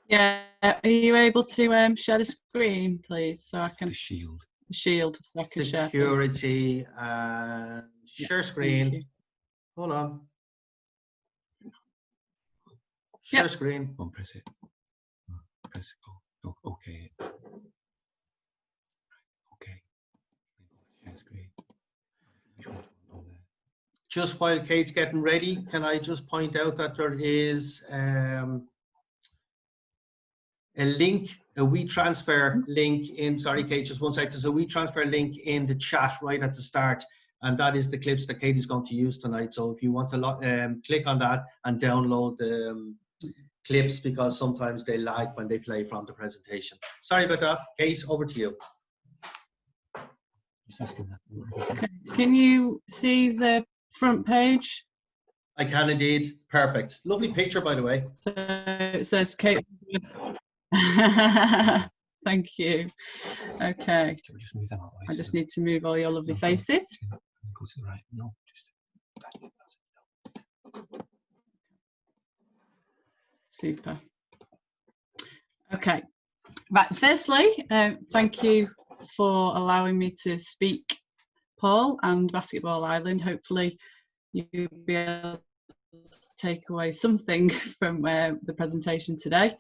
Yeah, are you able to share the screen, please, so I can The shield. so I can share. Security and share screen. Hold on. Share screen. Don't press it. Press it. Oh, okay. Okay. Share screen. Just while Kate's getting ready, can I just point out that there is a link, a WeTransfer link in, sorry Kate, just one second. There's a WeTransfer link in the chat right at the start, and that is the clips that Kate is going to use tonight. So if you want to click on that and download the clips, because sometimes they lag when they play from the presentation. Sorry about that. Kate, over to you. Just asking that. Okay. Can you see the front page? I can indeed. Perfect. Lovely picture, by the way. So it says Kate. Thank you. Okay. Can we just move that out? I just need to move all your lovely faces. Go to the right. No, just. Super. Okay. Right. Firstly, thank you for allowing me to speak, Paul, and Basketball Island. Hopefully, you'll be able to take away something from the presentation today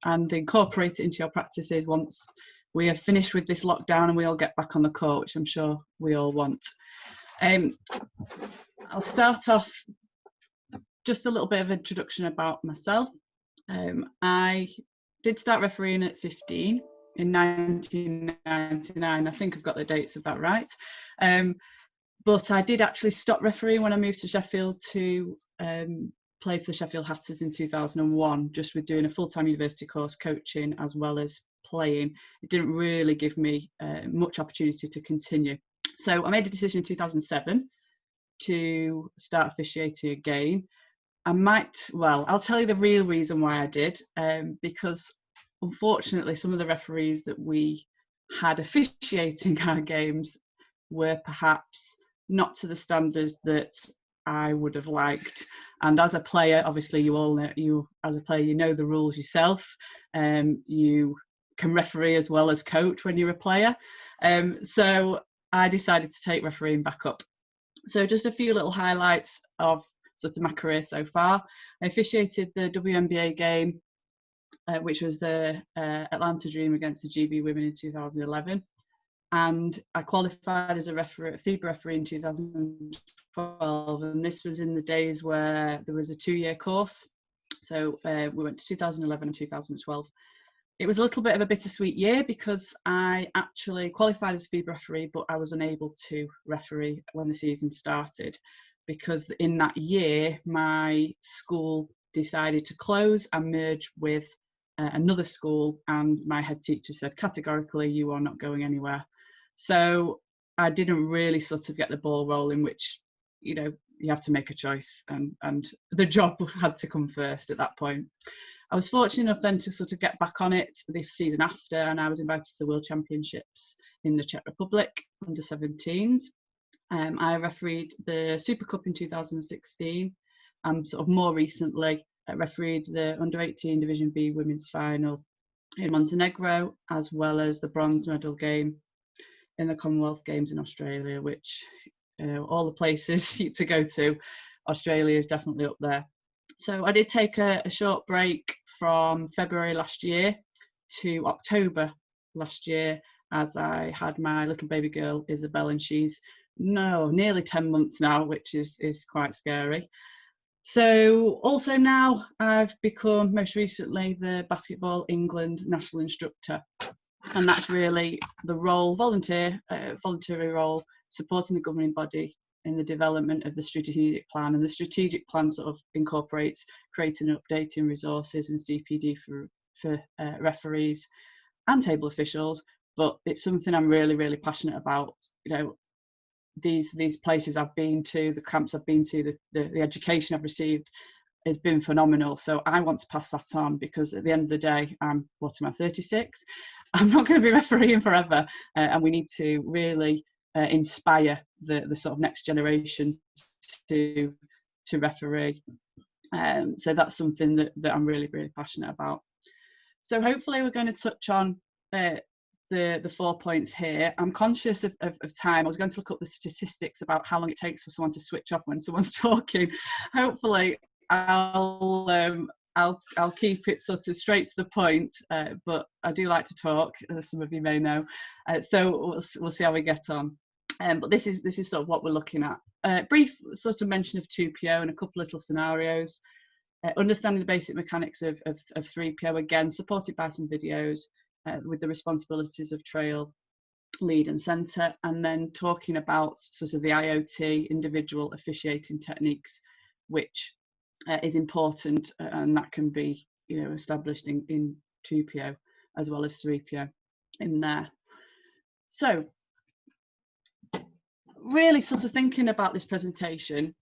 and incorporate it into your practices once we are finished with this lockdown and we all get back on the court, which I'm sure we all want. I'll start off just a little bit of introduction about myself. I did start refereeing at 15 in 1999. I think I've got the dates of that right. But I did actually stop refereeing when I moved to Sheffield to play for the Sheffield Hatters in 2001, just with doing a full-time university course, coaching as well as playing. It didn't really give me much opportunity to continue. So I made a decision in 2007 to start officiating again. I'll tell you the real reason why I did, because unfortunately some of the referees that we had officiating our games were perhaps not to the standards that I would have liked. And as a player, obviously you all know, as a player, you know the rules yourself. You can referee as well as coach when you're a player. So I decided to take refereeing back up. So just a few little highlights of sort of my career so far. I officiated the WNBA game, which was the Atlanta Dream against the GB Women in 2011. And I qualified as a FIBA referee in 2012, and this was in the days where there was a 2-year course. So we went to 2011 and 2012. It was a little bit of a bittersweet year because I actually qualified as FIBA referee, but I was unable to referee when the season started because in that year my school decided to close and merge with another school, and my head teacher said categorically, you are not going anywhere. So I didn't really sort of get the ball rolling, which, you know, you have to make a choice, and the job had to come first at that point. I was fortunate enough then to sort of get back on it the season after, and I was invited to the World Championships in the Czech Republic under 17s. I refereed the Super Cup in 2016, and sort of more recently refereed the under 18 Division B women's final in Montenegro, as well as the bronze medal game in the Commonwealth Games in Australia, which all the places to go to, Australia is definitely up there. So I did take a short break from February last year to October last year, as I had my little baby girl Isabel, and she's nearly 10 months now, which is quite scary. So also now I've become most recently the Basketball England national instructor, and that's really the role, voluntary role, supporting the governing body in the development of the strategic plan. And the strategic plan sort of incorporates creating and updating resources and CPD for referees and table officials. But it's something I'm really, really passionate about. You know, these places I've been to, the camps I've been to, the education I've received has been phenomenal. So I want to pass that on, because at the end of the day, I'm 36. I'm not going to be refereeing forever, and we need to really inspire the sort of next generation to referee. So that's something that I'm really, really passionate about. So hopefully we're going to touch on the 4 points here. I'm conscious of time. I was going to look up the statistics about how long it takes for someone to switch off when someone's talking. Hopefully I'll keep it sort of straight to the point, but I do like to talk, as some of you may know. So we'll see how we get on. But this is sort of what we're looking at. Brief sort of mention of 2PO and a couple little scenarios. Understanding the basic mechanics of 3PO, again supported by some videos with the responsibilities of trail, lead and centre, and then talking about sort of the IOT, individual officiating techniques, which is important, and that can be, you know, established in 2PO as well as 3PO in there. So really sort of thinking about this presentation,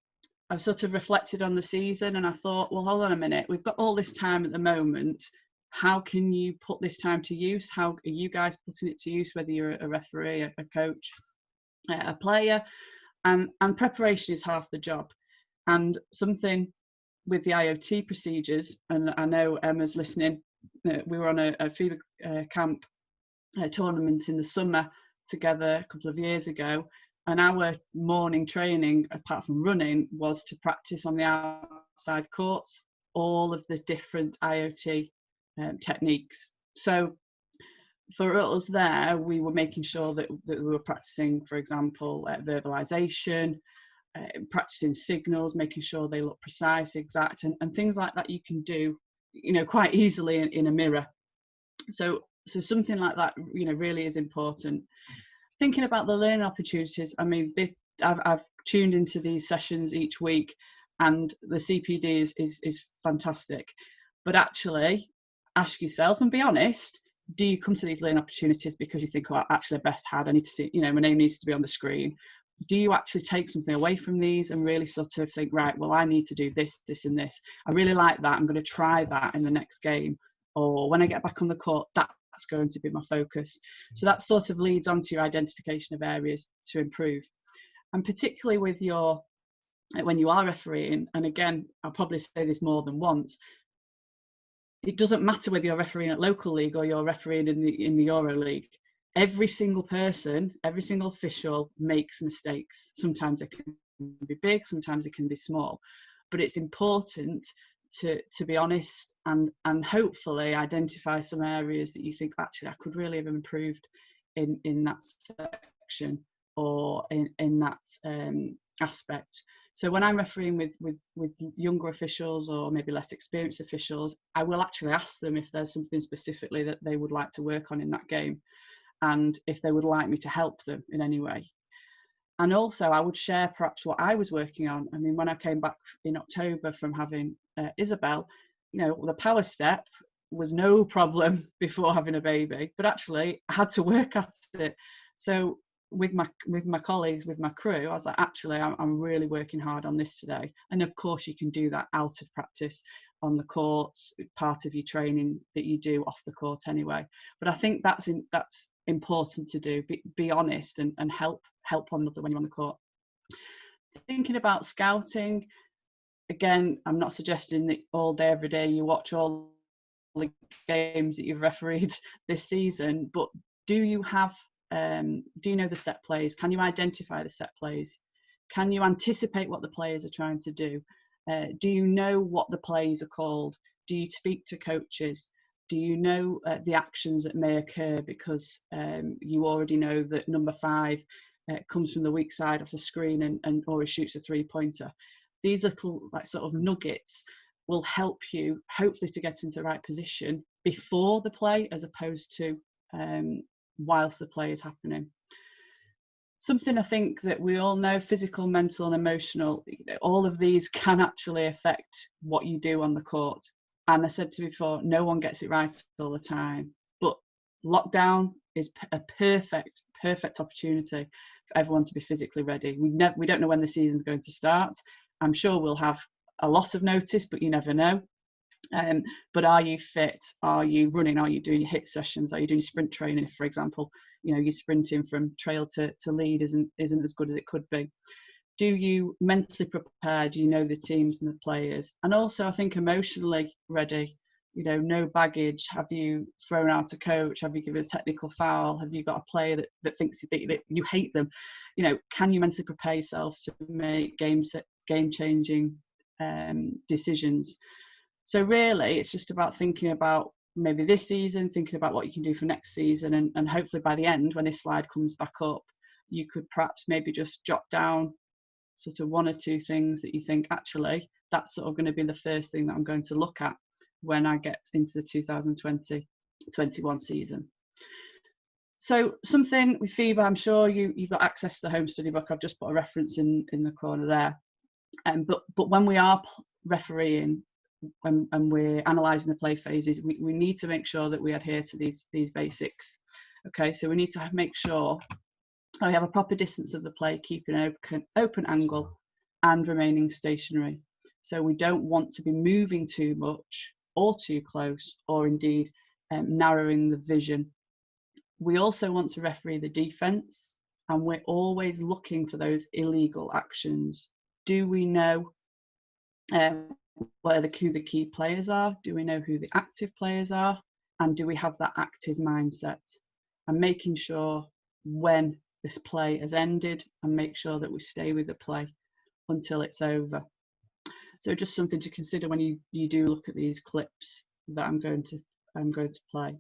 I've sort of reflected on the season, and I thought, well, hold on a minute, we've got all this time at the moment. How can you put this time to use? How are you guys putting it to use, whether you're a referee, a coach, a player? And preparation is half the job. And something with the IOT procedures, and I know Emma's listening, we were on a FIBA camp tournament in the summer together a couple of years ago, and our morning training, apart from running, was to practice on the outside courts all of the different IOT techniques. So for us there, we were making sure that we were practicing, for example, verbalization, practicing signals, making sure they look precise, exact, and things like that you can do, you know, quite easily in a mirror. So something like that, you know, really is important. Thinking about the learning opportunities, I mean, I've tuned into these sessions each week, and the CPD is fantastic. But actually, ask yourself and be honest, do you come to these learning opportunities because you think, oh, actually, I best had, I need to see, you know, my name needs to be on the screen? Do you actually take something away from these and really sort of think, right, well, I need to do this, this and this. I really like that. I'm going to try that in the next game. Or when I get back on the court, that's going to be my focus. So that sort of leads on to your identification of areas to improve. And particularly with when you are refereeing, and again, I'll probably say this more than once, it doesn't matter whether you're refereeing at local league or you're refereeing in the Euro League. Every single person, every single official makes mistakes. Sometimes it can be big, sometimes it can be small. But it's important to be honest and hopefully identify some areas that you think, actually, I could really have improved in that section or in that aspect. So when I'm refereeing with younger officials or maybe less experienced officials, I will actually ask them if there's something specifically that they would like to work on in that game, and if they would like me to help them in any way. And also I would share perhaps what I was working on. I mean, when I came back in October from having Isabel, you know, the power step was no problem before having a baby, but actually I had to work at it. So with my colleagues, with my crew, I was like, actually, I'm really working hard on this today. And of course you can do that out of practice on the courts, part of your training that you do off the court anyway. But I think that's important to do. Be honest and help one another when you're on the court. Thinking about scouting, again, I'm not suggesting that all day every day you watch all the games that you've refereed this season, but do you know the set plays? Can you identify the set plays? Can you anticipate what the players are trying to do? Do you know what the plays are called? Do you speak to coaches? Do you know the actions that may occur because you already know that number 5 comes from the weak side of the screen and always shoots a 3-pointer? These little sort of nuggets will help you hopefully to get into the right position before the play, as opposed to whilst the play is happening. Something I think that we all know, physical, mental and emotional, all of these can actually affect what you do on the court. And I said to you before, no one gets it right all the time, but lockdown is a perfect opportunity for everyone to be physically ready. We don't know when the season's going to start. I'm sure we'll have a lot of notice, but you never know. But are you fit? Are you running? Are you doing your HIIT sessions? Are you doing sprint training? For example, you know, you're sprinting from trail to lead isn't as good as it could be. Do you mentally prepare? Do you know the teams and the players? And also, I think emotionally ready. you know, no baggage, have you thrown out a coach, have you given a technical foul, have you got a player that thinks that you hate them, you know, can you mentally prepare yourself to make game-changing decisions? So really it's just about thinking about maybe this season, thinking about what you can do for next season, and hopefully by the end, when this slide comes back up, you could perhaps maybe just jot down sort of 1 or 2 things that you think, actually, that's sort of going to be the first thing that I'm going to look at when I get into the 2020-21 season. So something with FIBA, I'm sure you've got access to the home study book. I've just put a reference in the corner there. But when we are refereeing and we're analysing the play phases, we need to make sure that we adhere to these basics. Okay, so we need to make sure we have a proper distance of the play, keeping an open angle and remaining stationary. So we don't want to be moving too much or too close, or indeed narrowing the vision. We also want to referee the defence, and we're always looking for those illegal actions. Do we know who the key players are? Do we know who the active players are? And do we have that active mindset? And making sure when this play has ended, and make sure that we stay with the play until it's over. So just something to consider when you do look at these clips that I'm going to play.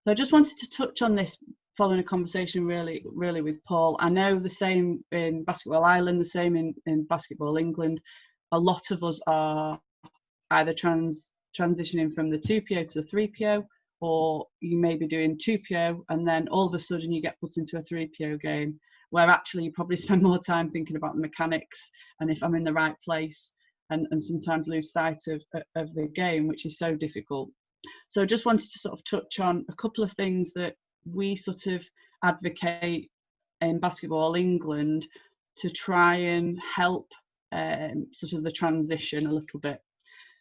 So I just wanted to touch on this following a conversation really with Paul. I know the same in Basketball Ireland, the same in Basketball England. A lot of us are either transitioning from the 2PO to the 3PO, or you may be doing 2PO and then all of a sudden you get put into a 3PO game, where actually you probably spend more time thinking about the mechanics and if I'm in the right place, and sometimes lose sight of the game, which is so difficult. So I just wanted to sort of touch on a couple of things that we sort of advocate in Basketball England to try and help sort of the transition a little bit.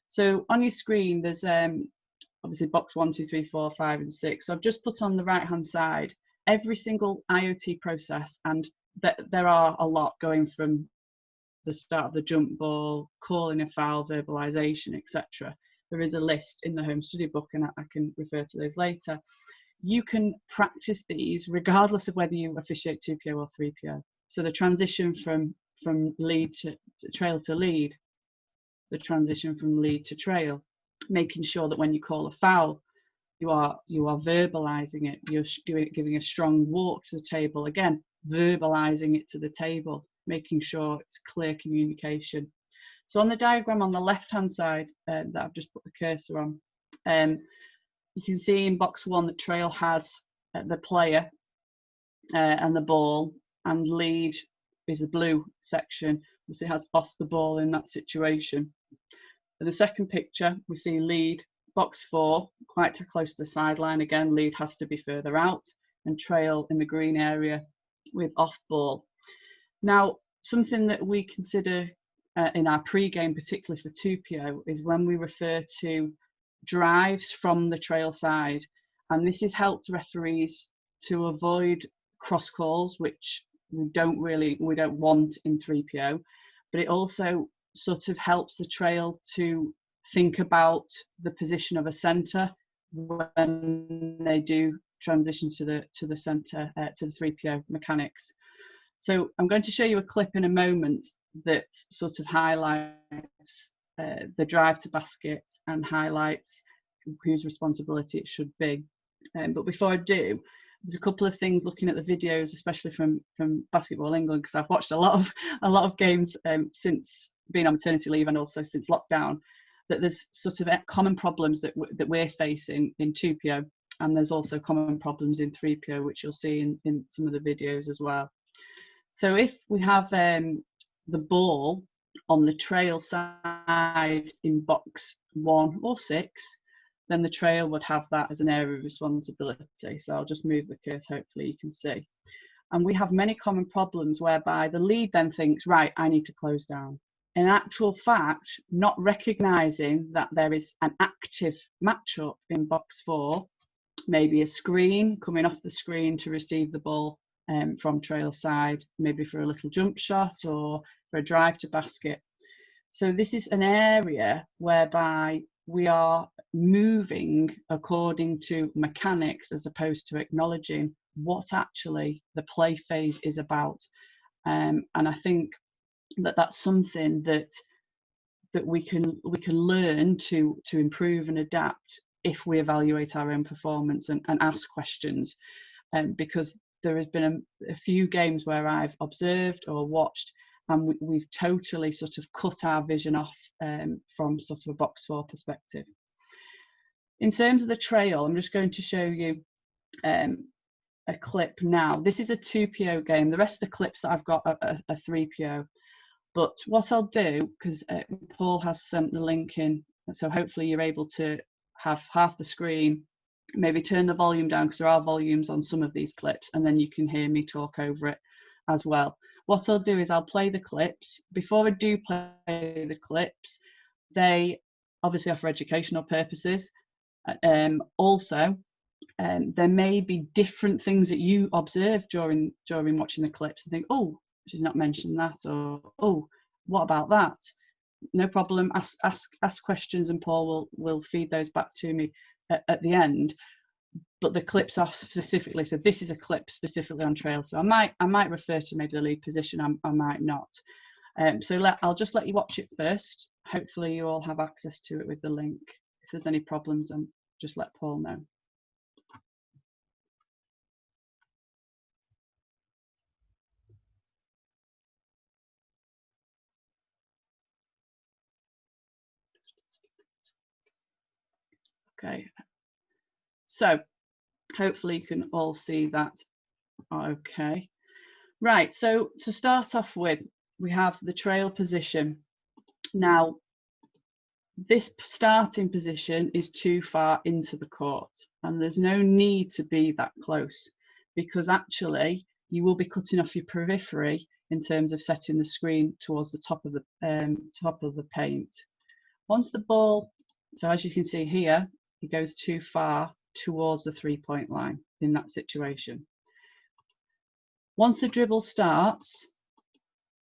So on your screen, there's obviously box 1, 2, 3, 4, 5, and 6. So I've just put on the right-hand side every single IOT process, and there are a lot, going from the start of the jump ball, calling a foul, verbalisation, etc. There is a list in the home study book, and I can refer to those later. You can practice these regardless of whether you officiate 2PO or 3PO. So the transition from lead to trail to lead, the transition from lead to trail, making sure that when you call a foul, you are verbalising it. You're giving a strong walk to the table. Again, verbalising it to the table, making sure it's clear communication. So on the diagram on the left-hand side that I've just put the cursor on, you can see in box 1 that trail has the player and the ball, and lead is the blue section. It has off the ball in that situation. In the second picture, we see lead, box 4, quite too close to the sideline. Again, lead has to be further out, and trail in the green area with off ball. Now, something that we consider in our pre-game, particularly for 2PO, is when we refer to drives from the trail side. And this has helped referees to avoid cross calls, which we don't want in 3PO, but it also sort of helps the trail to think about the position of a centre when they do transition to the centre, to the 3PO mechanics. So I'm going to show you a clip in a moment that sort of highlights the drive to basket and highlights whose responsibility it should be. But before I do, there's a couple of things looking at the videos, especially from Basketball England, because I've watched a lot of games since being on maternity leave and also since lockdown, that there's sort of common problems that we're facing in 2PO, and there's also common problems in 3PO, which you'll see in some of the videos as well. So if we have the ball on the trail side in box 1 or 6, then the trail would have that as an area of responsibility. So I'll just move the cursor, hopefully you can see. And we have many common problems whereby the lead then thinks, right, I need to close down. In actual fact, not recognising that there is an active matchup in box 4, maybe a screen coming off the screen to receive the ball from trail side, maybe for a little jump shot or for a drive to basket. So this is an area whereby we are moving according to mechanics as opposed to acknowledging what actually the play phase is about. And I think that that's something that we can learn to improve and adapt if we evaluate our own performance and ask questions. Because there has been a few games where I've observed or watched, and we've totally sort of cut our vision off from sort of a box 4 perspective. In terms of the trail, I'm just going to show you a clip now. This is a 2PO game. The rest of the clips that I've got are 3PO. But what I'll do, because Paul has sent the link in, so hopefully you're able to have half the screen, maybe turn the volume down because there are volumes on some of these clips, and then you can hear me talk over it as well. What I'll do is I'll play the clips. Before I do play the clips, they obviously are for educational purposes. Also, there may be different things that you observe during watching the clips and think, oh, she's not mentioned that, or oh, what about that? No problem. Ask questions, and Paul will feed those back to me at the end. But the clips are specifically, so this is a clip specifically on trail. So I might refer to maybe the lead position. I might not. So I'll just let you watch it first. Hopefully you all have access to it with the link. If there's any problems, just let Paul know. Okay, so hopefully you can all see that. Okay, right, so to start off with, we have the trail position. Now, this starting position is too far into the court, and there's no need to be that close, because actually you will be cutting off your periphery in terms of setting the screen towards the top of the paint. Once the ball, so as you can see here, it goes too far towards the 3-point line in that situation. Once the dribble starts,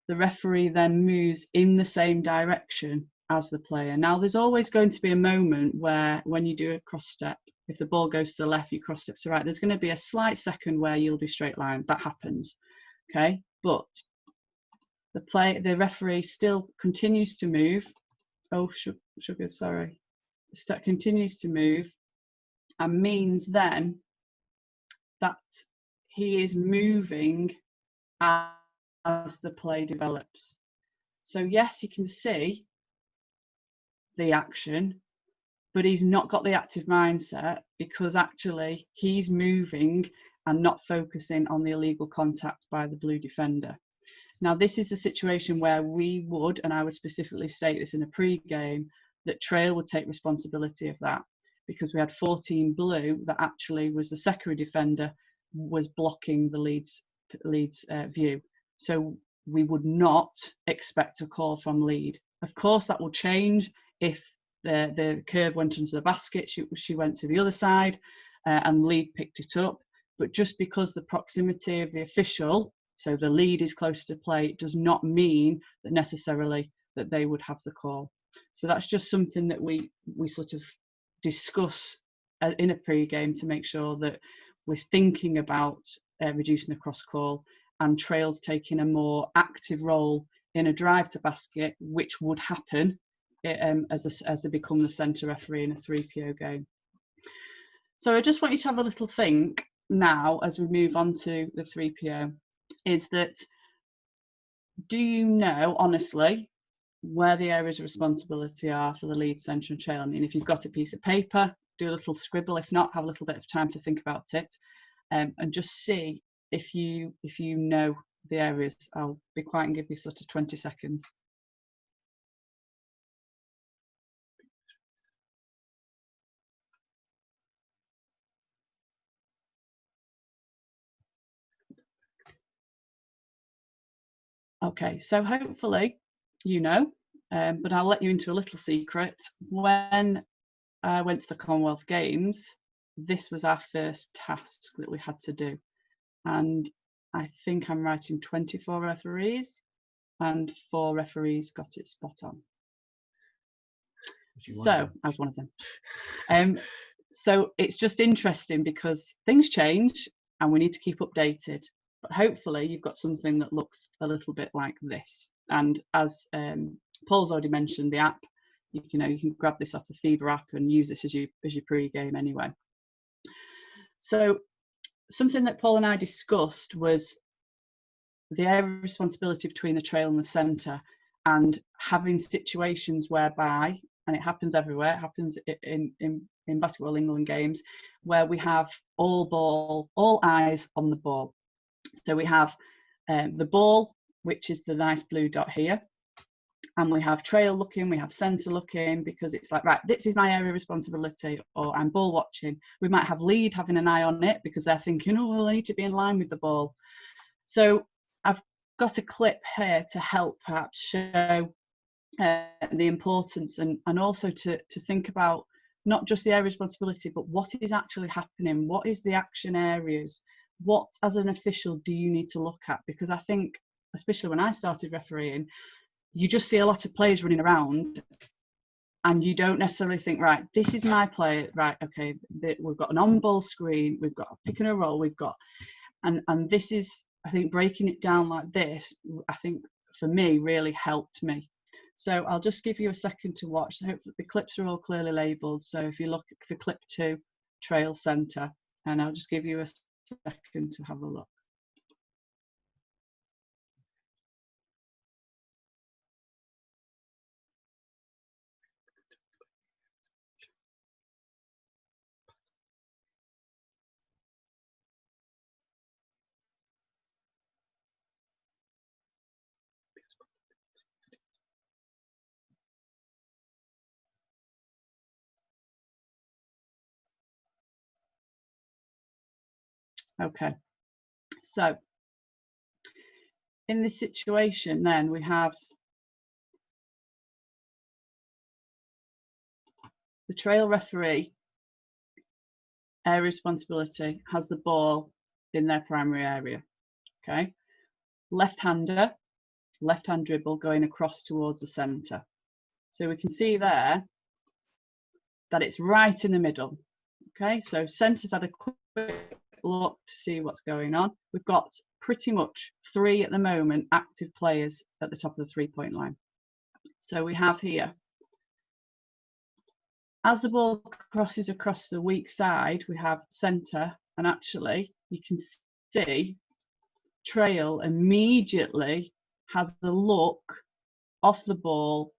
the referee then moves in the same direction as the player. Now, there's always going to be a moment where when you do a cross step, if the ball goes to the left, you cross step to the right, there's going to be a slight second where you'll be straight line. That happens, okay? But the referee still continues to move. Oh, sugar, sorry. Continues to move, and means then that he is moving as the play develops. So yes, you can see the action, but he's not got the active mindset, because actually he's moving and not focusing on the illegal contact by the blue defender. Now, this is a situation where we would, and I would specifically state this in a pre-game, that trail would take responsibility of that, because we had 14 blue that actually was the secondary defender was blocking the lead's view. So we would not expect a call from lead. Of course, that will change if the curve went into the basket, she went to the other side and lead picked it up. But just because the proximity of the official, so the lead is close to play, does not mean that necessarily that they would have the call. So that's just something that we sort of discuss in a pre-game to make sure that we're thinking about reducing the cross call, and trails taking a more active role in a drive to basket, which would happen as they become the centre referee in a 3PO game. So I just want you to have a little think now as we move on to the 3PO, is that, do you know, honestly, where the areas of responsibility are for the lead, centre and trail? I mean, if you've got a piece of paper, do a little scribble. If not, have a little bit of time to think about it, and just see if you know the areas. I'll be quiet and give you sort of 20 seconds. Okay, so hopefully you know, but I'll let you into a little secret. When I went to the Commonwealth Games, this was our first task that we had to do. And I think I'm writing 24 referees, and 4 referees got it spot on. So I was one of them. So it's just interesting because things change and we need to keep updated. But hopefully you've got something that looks a little bit like this. And as Paul's already mentioned, the app, you can grab this off the FIBA app and use this as your pre-game anyway. So something that Paul and I discussed was the area of responsibility between the trail and the centre, and having situations whereby, and it happens everywhere, it happens in basketball England games, where we have all eyes on the ball. So we have the ball, which is the nice blue dot here, and we have trail looking, we have centre looking, because it's like, right, this is my area of responsibility, or I'm ball watching. We might have lead having an eye on it because they're thinking, oh, well, I need to be in line with the ball. So I've got a clip here to help perhaps show the importance, and also to think about not just the area of responsibility, but what is actually happening, what is the action areas, what as an official do you need to look at? Because I think, especially when I started refereeing, you just see a lot of players running around and you don't necessarily think, right, this is my play, right, okay, we've got an on-ball screen, we've got a pick and a roll, we've got, and this is, I think, breaking it down like this, I think for me really helped me. So I'll just give you a second to watch. Hopefully the clips are all clearly labelled. So if you look for clip 2, trail centre, and I'll just give you a second to have a look. Okay, so in this situation then we have the trail referee, area responsibility, has the ball in their primary area, okay? Left-hander, left-hand dribble going across towards the centre. So we can see there that it's right in the middle, okay? So centre's had a quick look to see what's going on. We've got pretty much 3 at the moment active players at the top of the 3-point line. So we have here, as the ball crosses across the weak side, we have centre, and actually you can see trail immediately has the look off the ball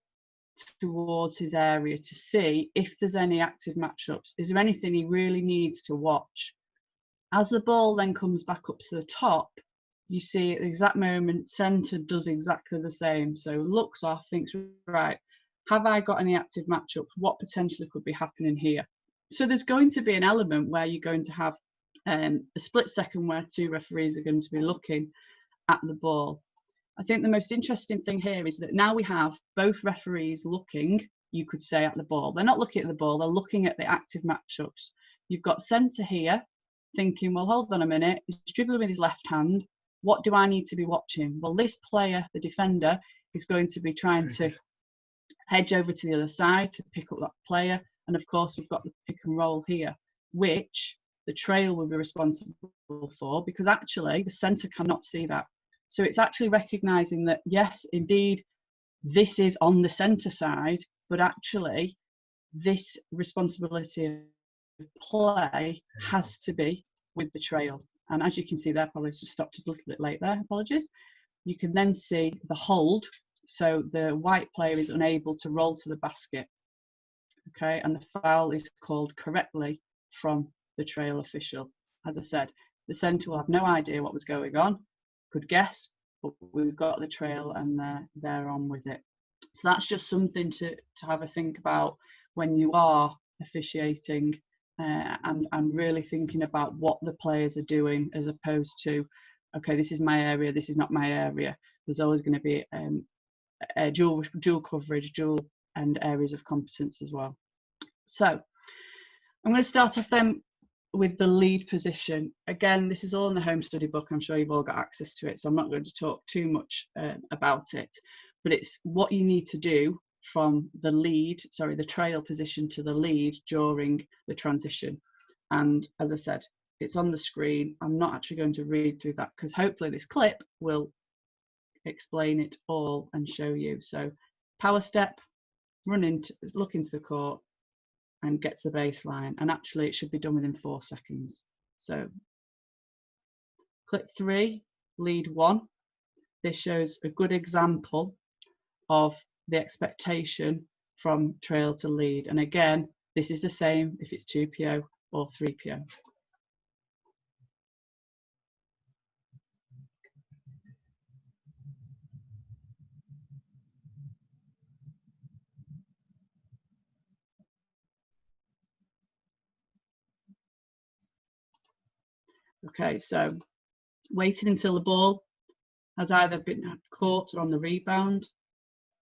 towards his area to see if there's any active matchups. Is there anything he really needs to watch? As the ball then comes back up to the top, you see at the exact moment, centre does exactly the same. So looks off, thinks, right, have I got any active matchups? What potentially could be happening here? So there's going to be an element where you're going to have a split second where 2 referees are going to be looking at the ball. I think the most interesting thing here is that now we have both referees looking, you could say, at the ball. They're not looking at the ball, they're looking at the active matchups. You've got centre here thinking, well, hold on a minute, he's dribbling with his left hand. What do I need to be watching? Well, this player, the defender, is going to be trying to hedge over to the other side to pick up that player. And of course, we've got the pick and roll here, which the trail will be responsible for, because actually the centre cannot see that. So it's actually recognising that, yes, indeed, this is on the centre side, but actually this responsibility of play has to be with the trail. And as you can see there, probably just stopped a little bit late there, apologies. You can then see the hold. So the white player is unable to roll to the basket. Okay, and the foul is called correctly from the trail official. As I said, the centre will have no idea what was going on, could guess, but we've got the trail and they're on with it. So that's just something to have a think about when you are officiating, and really thinking about what the players are doing, as opposed to, okay, this is my area, this is not my area. There's always going to be a dual coverage, dual and areas of competence as well. So I'm going to start off then with the lead position. Again, this is all in the home study book. I'm sure you've all got access to it, so I'm not going to talk too much about it, but it's what you need to do from the trail position to the lead during the transition. And as I said, it's on the screen. I'm not actually going to read through that because hopefully this clip will explain it all and show you. So power step, look into the court and get to the baseline. And actually it should be done within 4 seconds. So clip 3, lead 1. This shows a good example of the expectation from trail to lead. And again, this is the same if it's 2PO or 3PO. Okay, so waiting until the ball has either been caught or on the rebound,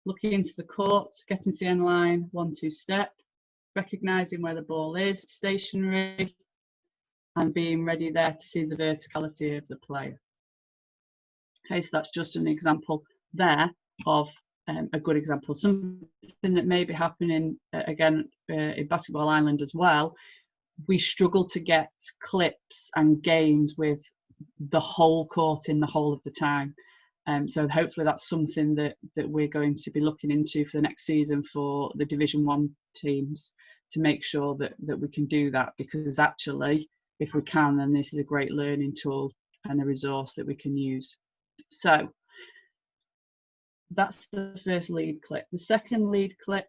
looking into the court, getting to the end line, 1-2 step, recognising where the ball is, stationary, and being ready there to see the verticality of the player. Okay, so that's just an example there of a good example. Something that may be happening again in Basketball Island as well. We struggle to get clips and games with the whole court in the whole of the time. So hopefully that's something that we're going to be looking into for the next season for the Division 1 teams, to make sure that we can do that, because actually if we can, then this is a great learning tool and a resource that we can use. So that's the first lead clip. The second lead clip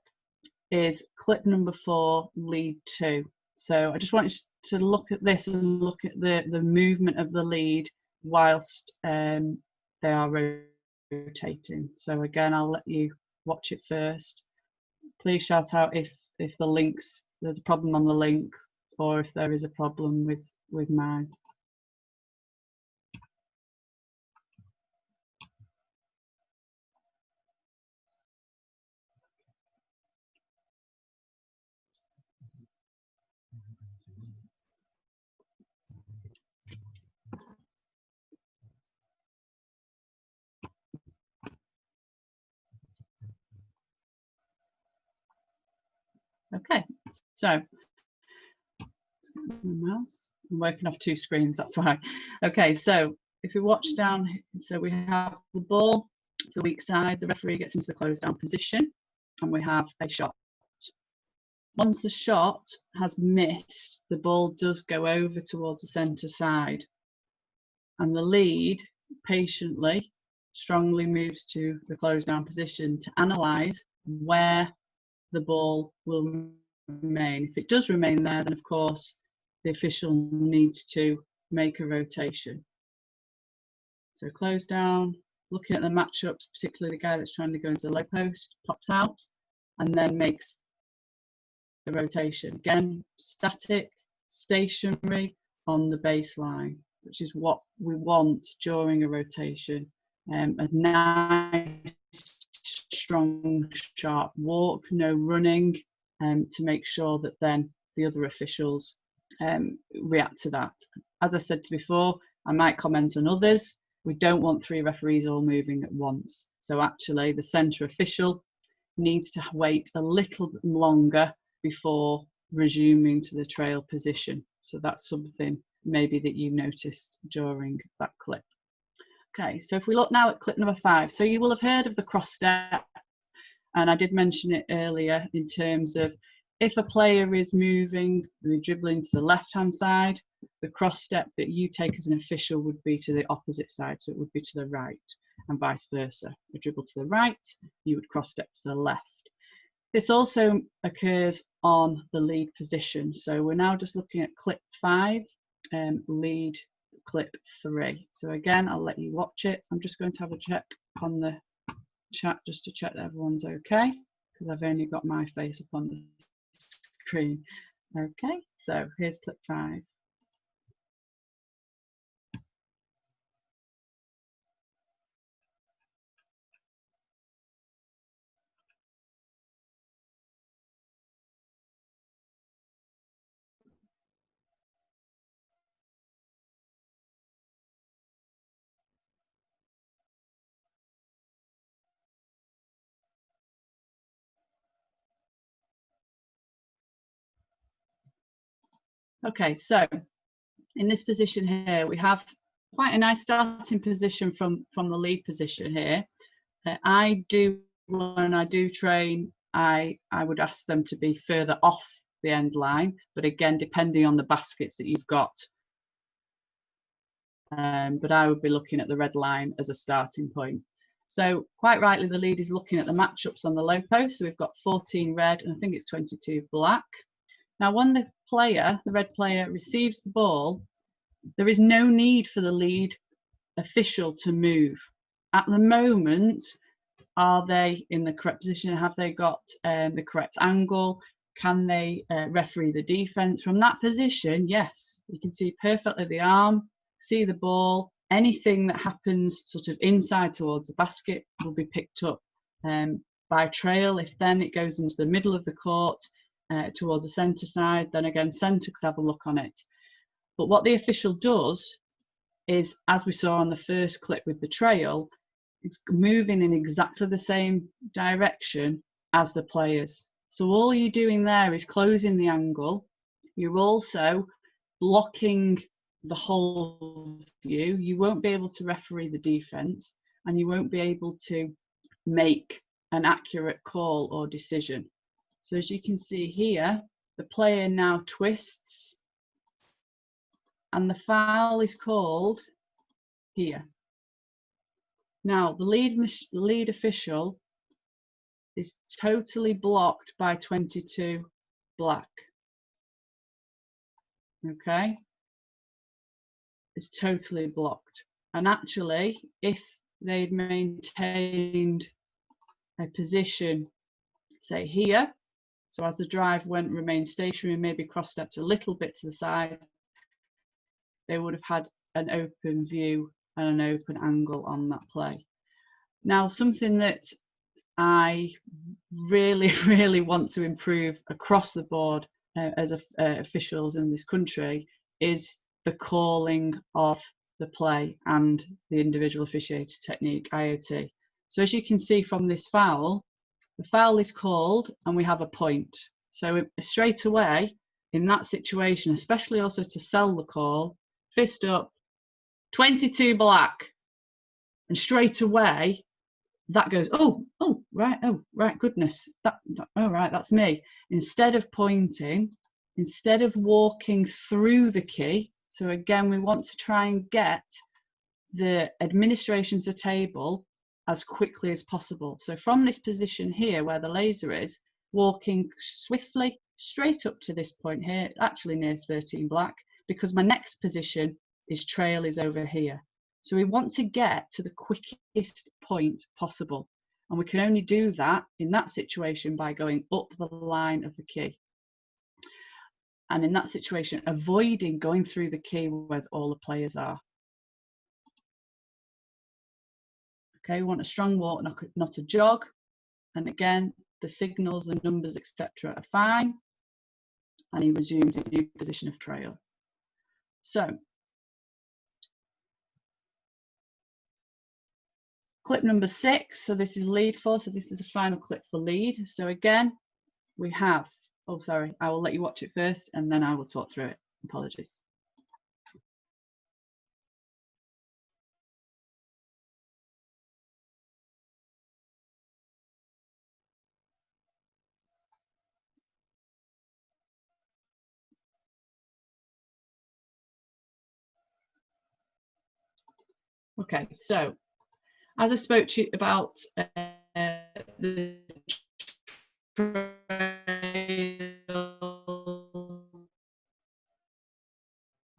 is clip number 4, lead 2. So I just want you to look at this and look at the movement of the lead whilst they are rotating. So again, I'll let you watch it first. Please shout out if there's a problem on the link, or if there is a problem with mine. Okay, so I'm working off 2 screens, that's why. Okay, so if we watch down, so we have the ball to the weak side, the referee gets into the closed down position, and we have a shot. Once the shot has missed, the ball does go over towards the centre side, and the lead patiently, strongly moves to the closed down position to analyse where the ball will remain. If it does remain there, then of course the official needs to make a rotation. So close down, looking at the matchups, particularly the guy that's trying to go into the low post, pops out and then makes the rotation. Again, static, stationary on the baseline, which is what we want during a rotation. A nice, strong, sharp walk, no running, to make sure that then the other officials react to that. As I said before, I might comment on others. We don't want 3 referees all moving at once. So actually the centre official needs to wait a little bit longer before resuming to the trail position. So that's something maybe that you noticed during that clip. Okay, so if we look now at clip number 5, so you will have heard of the cross step, and I did mention it earlier in terms of if a player is moving, dribbling to the left-hand side, the cross step that you take as an official would be to the opposite side, so it would be to the right, and vice versa. A dribble to the right, you would cross step to the left. This also occurs on the lead position. So we're now just looking at clip 5, lead clip 3. So again, I'll let you watch it. I'm just going to have a check on the chat just to check that everyone's okay, because I've only got my face up on the screen. Okay, so here's clip 5. Okay, so in this position here, we have quite a nice starting position from the lead position here. When I do train, I would ask them to be further off the end line, but again, depending on the baskets that you've got. But I would be looking at the red line as a starting point. So quite rightly, the lead is looking at the matchups on the low post. So we've got 14 red and I think it's 22 black. Now, when the red player receives the ball, there is no need for the lead official to move. At the moment, are they in the correct position? Have they got the correct angle? Can they referee the defense from that position? Yes, you can see perfectly the arm, see the ball. Anything that happens sort of inside towards the basket will be picked up by trail. If then it goes into the middle of the court towards the centre side, then again, centre could have a look on it. But what the official does is, as we saw on the first clip with the trail, it's moving in exactly the same direction as the players. So all you're doing there is closing the angle. You're also blocking the whole view. You won't be able to referee the defense and you won't be able to make an accurate call or decision. So as you can see here, the player now twists and the foul is called here. Now, the lead official is totally blocked by 22 black. Okay? It's totally blocked. And actually, if they'd maintained a position, say here, so as the drive remained stationary, maybe cross-stepped a little bit to the side, they would have had an open view and an open angle on that play. Now, something that I really, really want to improve across the board as officials in this country is the calling of the play and the individual officiator technique, IOT. So as you can see from this foul, the foul is called and we have a point. So straight away in that situation, especially also to sell the call, fist up, 22 black, and straight away that goes, oh right, goodness, oh right, that's me. Instead of pointing, instead of walking through the key, so again, we want to try and get the administration to table as quickly as possible. So from this position here, where the laser is, walking swiftly straight up to this point here, actually near 13 black, because my next position is trail is over here. So we want to get to the quickest point possible. And we can only do that in that situation by going up the line of the key. And in that situation, avoiding going through the key where all the players are. Okay, we want a strong walk, not a jog. And again, the signals, the numbers, etc. are fine. And he resumes a new position of trail. So, clip number 6, so this is lead 4, so this is the final clip for lead. So again, we have, oh sorry, I will let you watch it first and then I will talk through it. Apologies. Okay, so as I spoke to you about the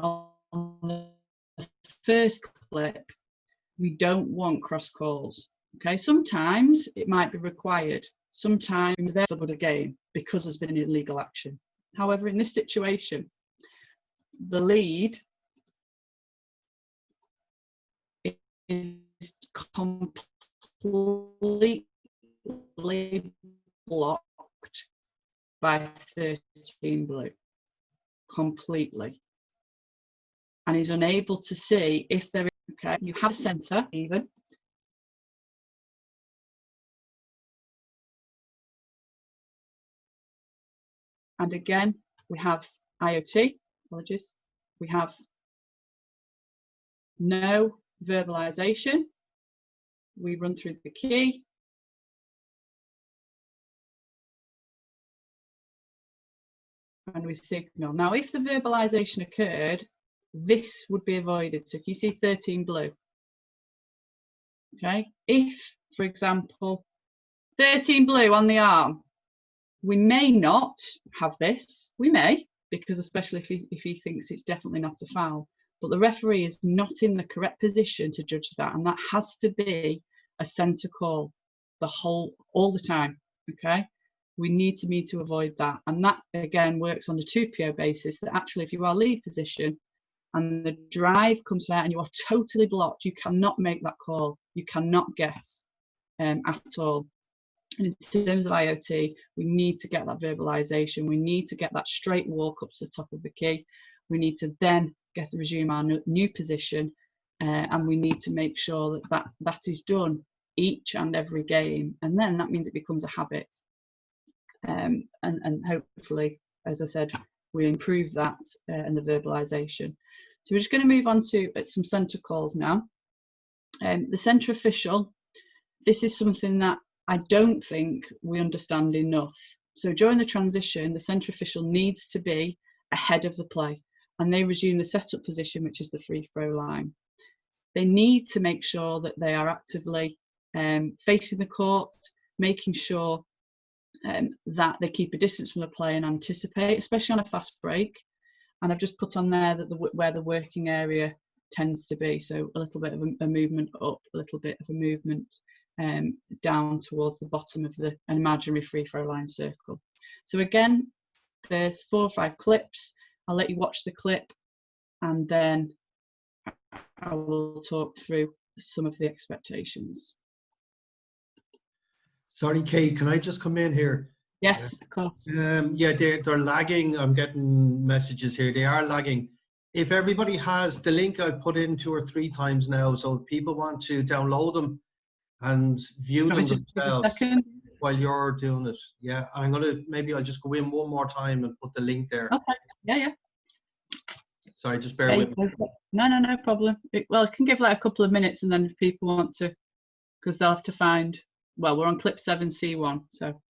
on the first clip, we don't want cross calls. Okay, sometimes it might be required. Sometimes they're for the game because there's been an illegal action. However, in this situation, the lead is completely blocked by 13 blue, completely. And he's unable to see if there is, okay, you have a centre even. And again, we have IOT, apologies, we have no verbalization. We run through the key. And we signal. Now, if the verbalization occurred, this would be avoided. So you see 13 blue. Okay. If, for example, 13 blue on the arm, we may not have this. We may, because especially if he thinks it's definitely not a foul. But the referee is not in the correct position to judge that, and that has to be a centre call all the time. Okay, we need to avoid that, and that again works on a 2PO basis. That actually, if you are lead position and the drive comes out and you are totally blocked, you cannot make that call. You cannot guess at all. And in terms of IOT, we need to get that verbalization. We need to get that straight walk up to the top of the key. We need to then resume our new position, and we need to make sure that is done each and every game, and then that means it becomes a habit, and hopefully, as I said, we improve that and the verbalization. So we're just going to move on to some centre calls now. The centre official, this is something that I don't think we understand enough. So during the transition, the centre official needs to be ahead of the play, and they resume the setup position, which is the free throw line. They need to make sure that they are actively facing the court, making sure that they keep a distance from the play and anticipate, especially on a fast break. And I've just put on there that where the working area tends to be, so a little bit of a movement up, a little bit of a movement down towards the bottom of an imaginary free throw line circle. So again, there's 4 or 5 clips. I'll let you watch the clip, and then I will talk through some of the expectations. Sorry, Kate, can I just come in here? Yes, of course. Yeah, they're lagging. I'm getting messages here. They are lagging. If everybody has the link, I've put in 2 or 3 times now, so if people want to download them and view them themselves while you're doing it. Yeah, maybe I'll just go in one more time and put the link there. Okay, yeah. Sorry, just bear with me. No problem. Well, it can give like a couple of minutes, and then if people want to, because they'll have to find, well, we're on clip 7C1, so.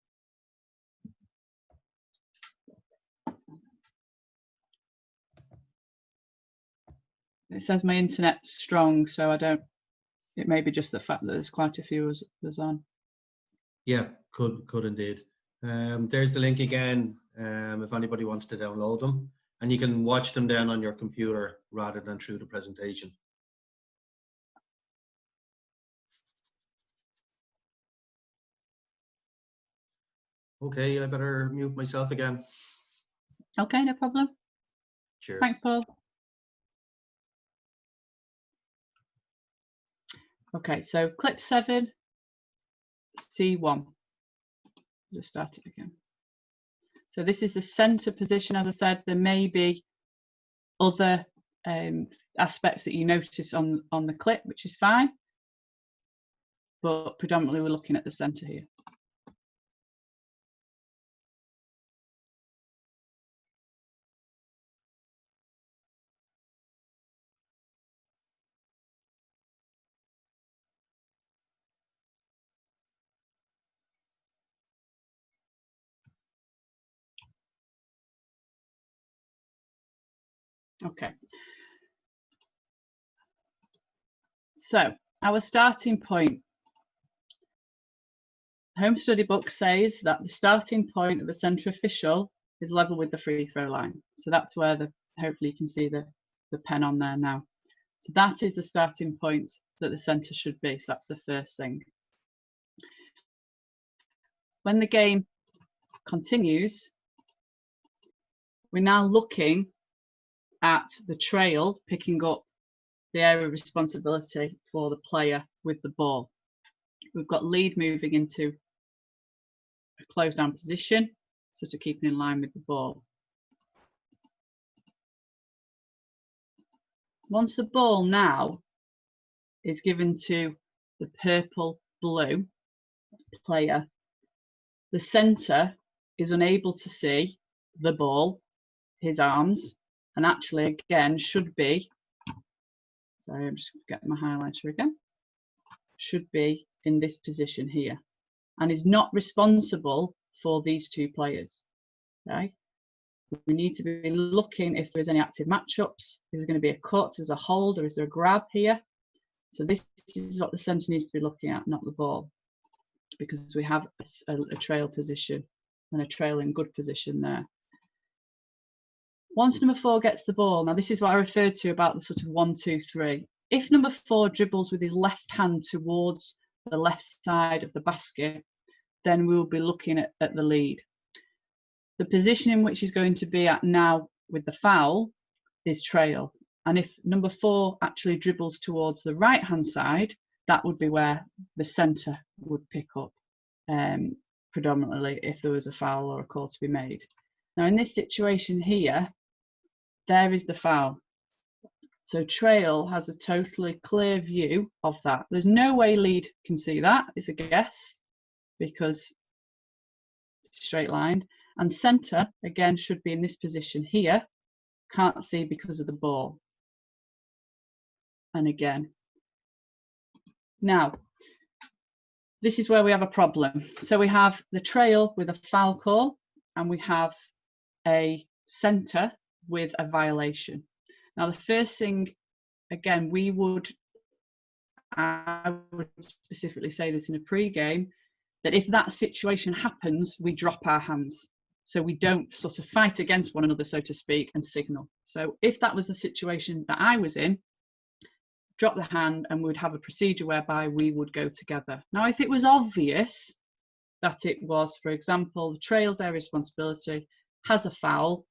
It says my internet's strong, so I don't, it may be just the fact that there's quite a few of us on. Yeah, could indeed. There's the link again, if anybody wants to download them. And you can watch them then on your computer rather than through the presentation. Okay, I better mute myself again. Okay, no problem. Cheers. Thanks, Paul. Okay, so clip 7, C1. Just start it again. So this is the centre position. As I said, there may be other aspects that you notice on the clip, which is fine. But predominantly we're looking at the centre here. Okay. So our starting point. Home study book says that the starting point of a centre official is level with the free throw line. So that's where hopefully you can see the pen on there now. So that is the starting point that the centre should be. So that's the first thing. When the game continues, we're now looking at the trail picking up the area of responsibility for the player with the ball. We've got lead moving into a closed down position, so to keep in line with the ball. Once the ball now is given to the purple-blue player, the centre is unable to see the ball, his arms, and actually again should be, sorry, I'm just getting my highlighter again, should be in this position here, and is not responsible for these two players. Okay, we need to be looking if there's any active matchups. Is there going to be a cut, there's a hold, or is there a grab here? So this is what the centre needs to be looking at, not the ball, because we have a trail position and a trail in good position there. Once number 4 gets the ball, now this is what I referred to about the sort of 1, 2, 3. If number 4 dribbles with his left hand towards the left side of the basket, then we'll be looking at the lead. The position in which he's going to be at now with the foul is trail. And if number 4 actually dribbles towards the right hand side, that would be where the centre would pick up predominantly if there was a foul or a call to be made. Now in this situation here, there is the foul. So trail has a totally clear view of that. There's no way lead can see that. It's a guess because it's straight lined. And centre, again, should be in this position here. Can't see because of the ball. And again. Now, this is where we have a problem. So we have the trail with a foul call, and we have a centre with a violation. Now, the first thing, again, I would specifically say this in a pre-game, that if that situation happens, we drop our hands. So we don't sort of fight against one another, so to speak, and signal. So if that was the situation that I was in, drop the hand and we would have a procedure whereby we would go together. Now, if it was obvious that it was, for example, the trail's their responsibility, has a foul,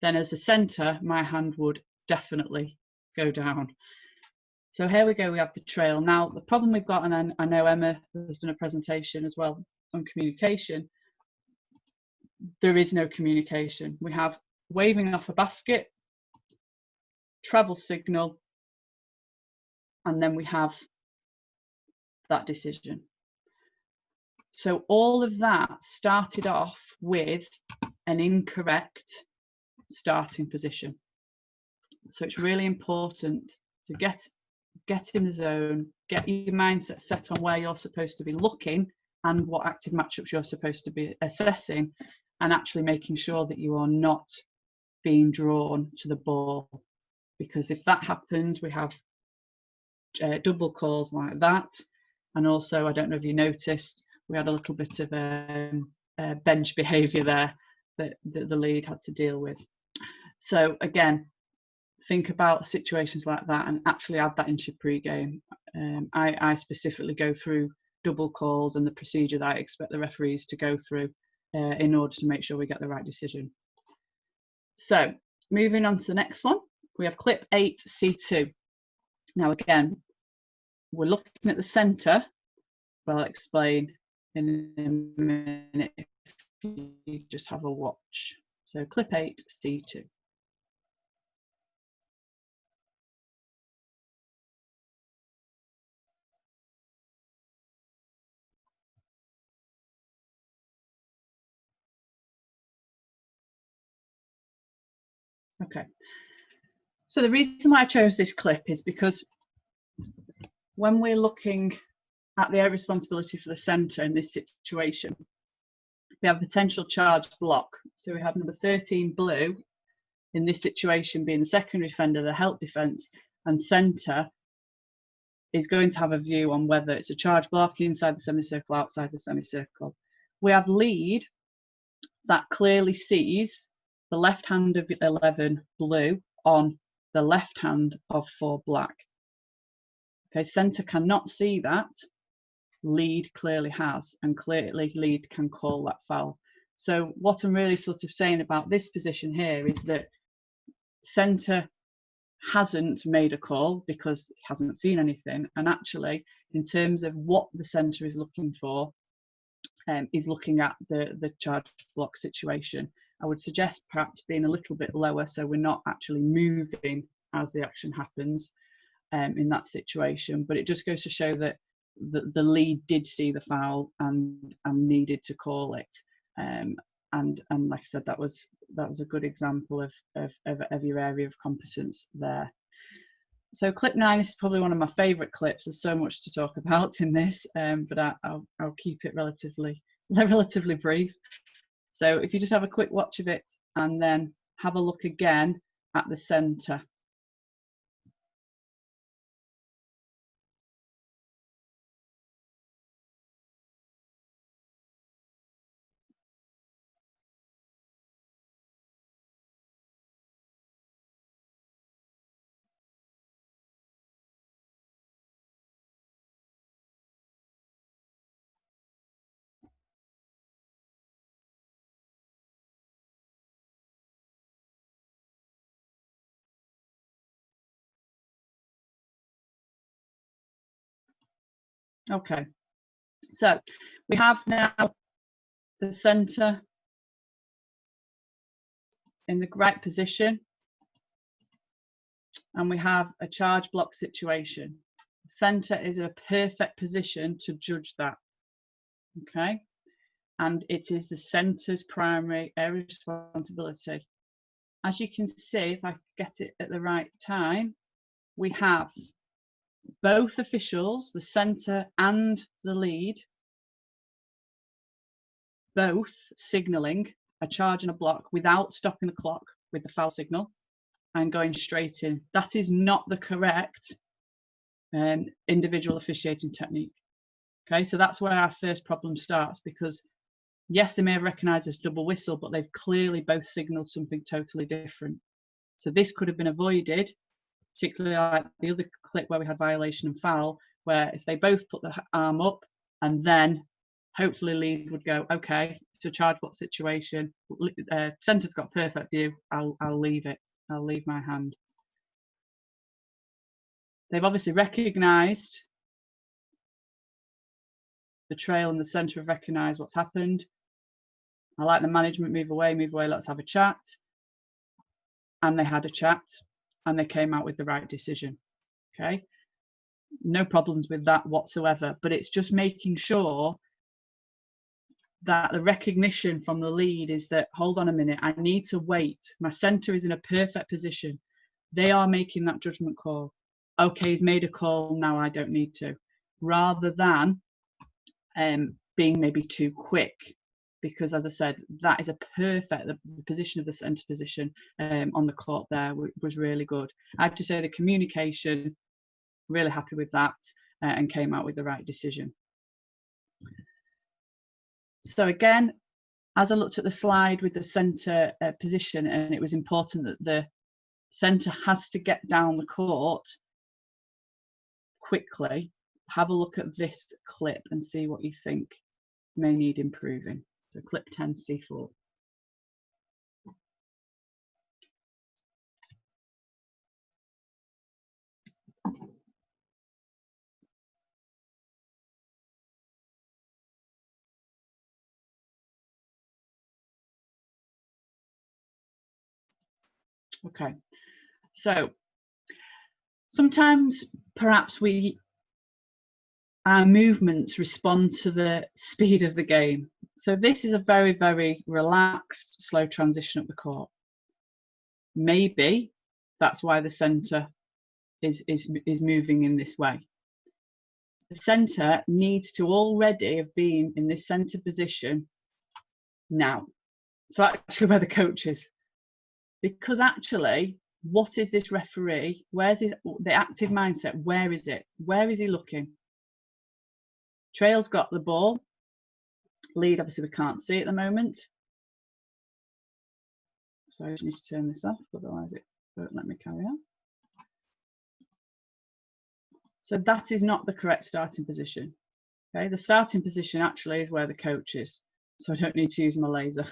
then as a centre, my hand would definitely go down. So here we go, we have the trail. Now, the problem we've got, and I know Emma has done a presentation as well on communication, there is no communication. We have waving off a basket, travel signal, and then we have that decision. So all of that started off with an incorrect starting position. So it's really important to get in the zone, get your mindset set on where you're supposed to be looking and what active matchups you're supposed to be assessing, and actually making sure that you are not being drawn to the ball. Because if that happens, we have double calls like that. And also, I don't know if you noticed, we had a little bit of bench behaviour there that the lead had to deal with. So again, think about situations like that and actually add that into your pre-game. I specifically go through double calls and the procedure that I expect the referees to go through in order to make sure we get the right decision. So moving on to the next one, we have clip 8C2. Now again, we're looking at the centre, but I'll explain in a minute if you just have a watch. So clip 8C2. Okay, so the reason why I chose this clip is because when we're looking at the responsibility for the centre in this situation, we have potential charge block. So we have number 13 blue in this situation being the secondary defender, the help defence, and centre is going to have a view on whether it's a charge block inside the semicircle, outside the semicircle. We have lead that clearly sees the left hand of 11 blue on the left hand of 4 black. Okay, centre cannot see that. Lead clearly has, and clearly lead can call that foul. So what I'm really sort of saying about this position here is that centre hasn't made a call because he hasn't seen anything, and actually in terms of what the centre is looking for, is looking at the charge block situation. I would suggest perhaps being a little bit lower so we're not actually moving as the action happens in that situation, but it just goes to show that the lead did see the foul and needed to call it, and and like I said, that was a good example of your area of competence there. So clip 9 is probably one of my favourite clips. There's so much to talk about in this, but I'll keep it relatively brief. So if you just have a quick watch of it and then have a look again at the centre. Okay, so we have now the centre in the right position, and we have a charge block situation. The centre is in a perfect position to judge that. Okay, and it is the centre's primary area of responsibility. As you can see, if I get it at the right time, we have both officials, the centre and the lead, both signalling a charge and a block without stopping the clock with the foul signal and going straight in. That is not the correct individual officiating technique. Okay, so that's where our first problem starts, because yes, they may have recognised this double whistle, but they've clearly both signalled something totally different. So this could have been avoided, particularly like the other clip where we had violation and foul, where if they both put the arm up and then hopefully lead would go, okay, to a charge block situation, centre's got perfect view, I'll leave it, I'll leave my hand. They've obviously recognised the trail, and the centre have recognised what's happened. I like the management, move away, let's have a chat. And they had a chat and they came out with the right decision. Okay, no problems with that whatsoever, but it's just making sure that the recognition from the lead is that, hold on a minute, I need to wait. My centre is in a perfect position. They are making that judgment call. Okay, he's made a call, now I don't need to. Rather than being maybe too quick, because as I said, that is a perfect, the position of the centre position on the court there was really good. I have to say the communication, really happy with that, and came out with the right decision. So again, as I looked at the slide with the centre position, and it was important that the centre has to get down the court quickly, have a look at this clip and see what you think may need improving. So clip 10C4. Okay, so sometimes perhaps our movements respond to the speed of the game. So this is a very, very relaxed, slow transition up the court. Maybe that's why the centre is moving in this way. The centre needs to already have been in this centre position now. So actually where the coach is. Because actually, what is this referee? Where's the active mindset? Where is it? Where is he looking? Trail's got the ball. Lead, obviously, we can't see at the moment. So I just need to turn this off, otherwise it won't let me carry on. So that is not the correct starting position. Okay, the starting position actually is where the coach is. So I don't need to use my laser.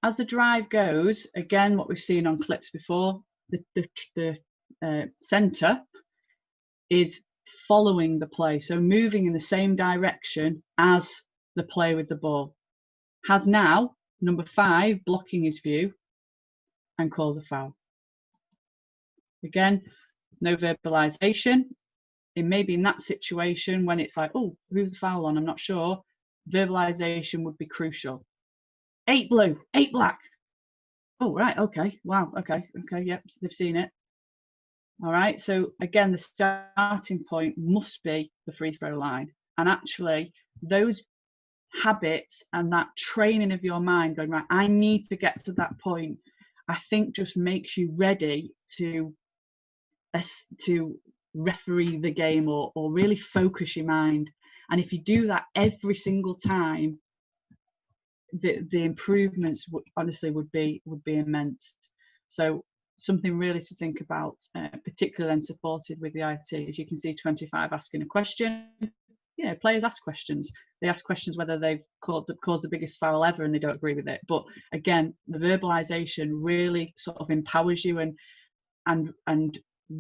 As the drive goes, again, what we've seen on clips before, the centre is following the play, so moving in the same direction as the play with the ball. Has now number 5 blocking his view and calls a foul. Again, no verbalisation. It may be in that situation when it's like, oh, who's the foul on? I'm not sure. verbalization would be crucial. 8 blue, 8 black. Oh, right, okay, wow, okay, yep, they've seen it. All right, so again, the starting point must be the free throw line. And actually, those habits and that training of your mind going, right, I need to get to that point, I think just makes you ready to referee the game or really focus your mind. And if you do that every single time, the improvements honestly would be immense. So something really to think about, particularly then supported with the IOT. As you can see, 25 asking a question. Players ask questions. They ask questions whether they've caused the biggest foul ever and they don't agree with it. But again, the verbalization really sort of empowers you and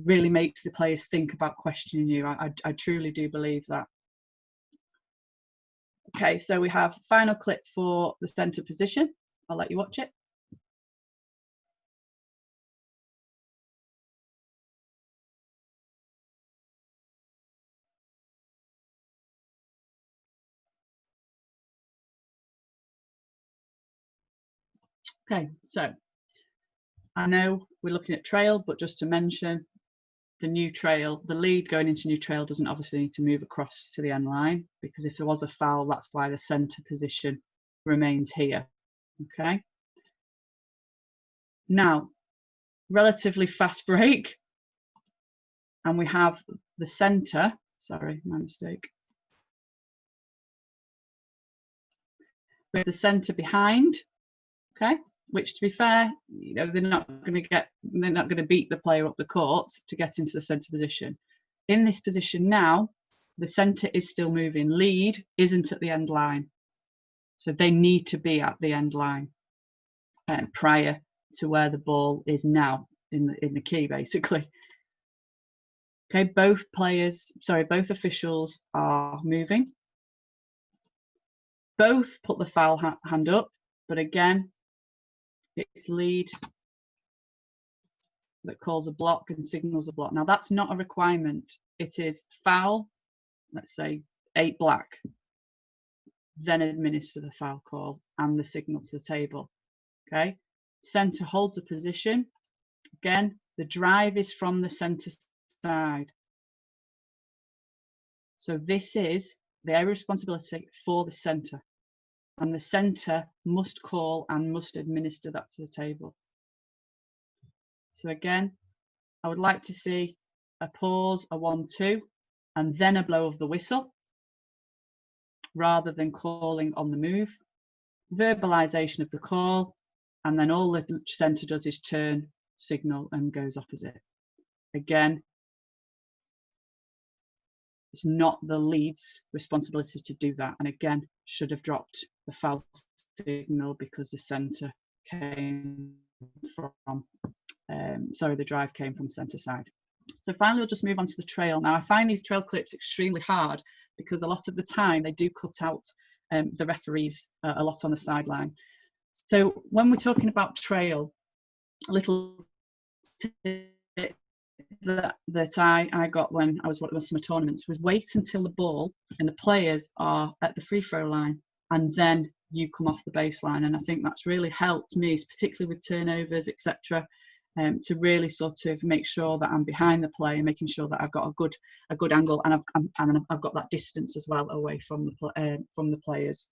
really makes the players think about questioning you. I truly do believe that. Okay, so we have final clip for the centre position. I'll let you watch it. Okay, so I know we're looking at trail, but just to mention, the new trail, the lead going into new trail doesn't obviously need to move across to the end line, because if there was a foul, that's why the centre position remains here. Okay. Now, relatively fast break, and we have the centre, sorry, my mistake. With the centre behind, okay, which to be fair, they're not going to beat the player up the court to get into the centre position. In this position now, the centre is still moving. Lead isn't at the end line, so they need to be at the end line prior to where the ball is now in the key, basically. Okay, both officials are moving. Both put the foul hand up, but again, it's lead that calls a block and signals a block. Now, that's not a requirement. It is foul, let's say 8 black, then administer the foul call and the signal to the table. Okay, centre holds a position. Again, the drive is from the centre side. So this is the area of responsibility for the centre. And the centre must call and must administer that to the table. So again, I would like to see a pause, a 1-2, and then a blow of the whistle, rather than calling on the move. Verbalisation of the call, and then all the centre does is turn, signal, and goes opposite. Again, it's not the lead's responsibility to do that, and again, should have dropped the foul signal because the centre came from, the drive came from centre side. So finally, we'll just move on to the trail. Now, I find these trail clips extremely hard because a lot of the time they do cut out the referees a lot on the sideline. So when we're talking about trail, a little tip that I got when I was watching summer tournaments was wait until the ball and the players are at the free throw line, and then you come off the baseline. And I think that's really helped me, particularly with turnovers, etc., to really sort of make sure that I'm behind the play and making sure that I've got a good angle, and I've got that distance as well away from the players.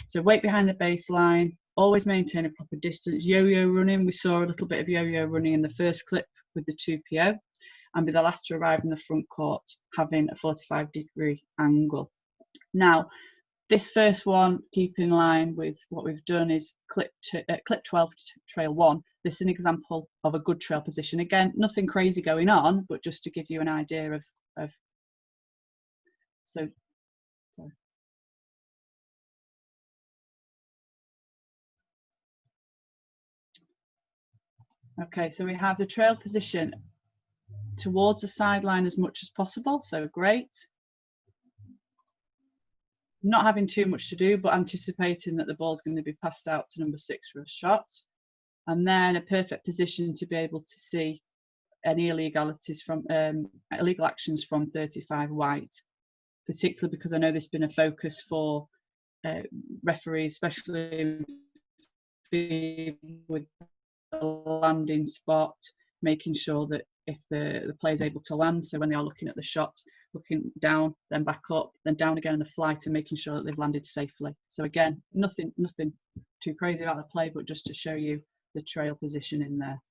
So wait behind the baseline, always maintain a proper distance. Yo-yo running, we saw a little bit of yo-yo running in the first clip with the 2PO, and be the last to arrive in the front court, having a 45-degree angle. Now, this first one, keep in line with what we've done, is clip 12 to trail 1. This is an example of a good trail position. Again, nothing crazy going on, but just to give you an idea of so. Sorry. Okay, so we have the trail position towards the sideline as much as possible, so great. Not having too much to do, but anticipating that the ball's going to be passed out to number 6 for a shot. And then a perfect position to be able to see any illegalities from illegal actions from 35 white, particularly because I know there's been a focus for referees, especially with the landing spot, making sure that if the player is able to land, so when they are looking at the shot, looking down, then back up, then down again in the flight, and making sure that they've landed safely. So again, nothing too crazy about the play, but just to show you the trail position in there.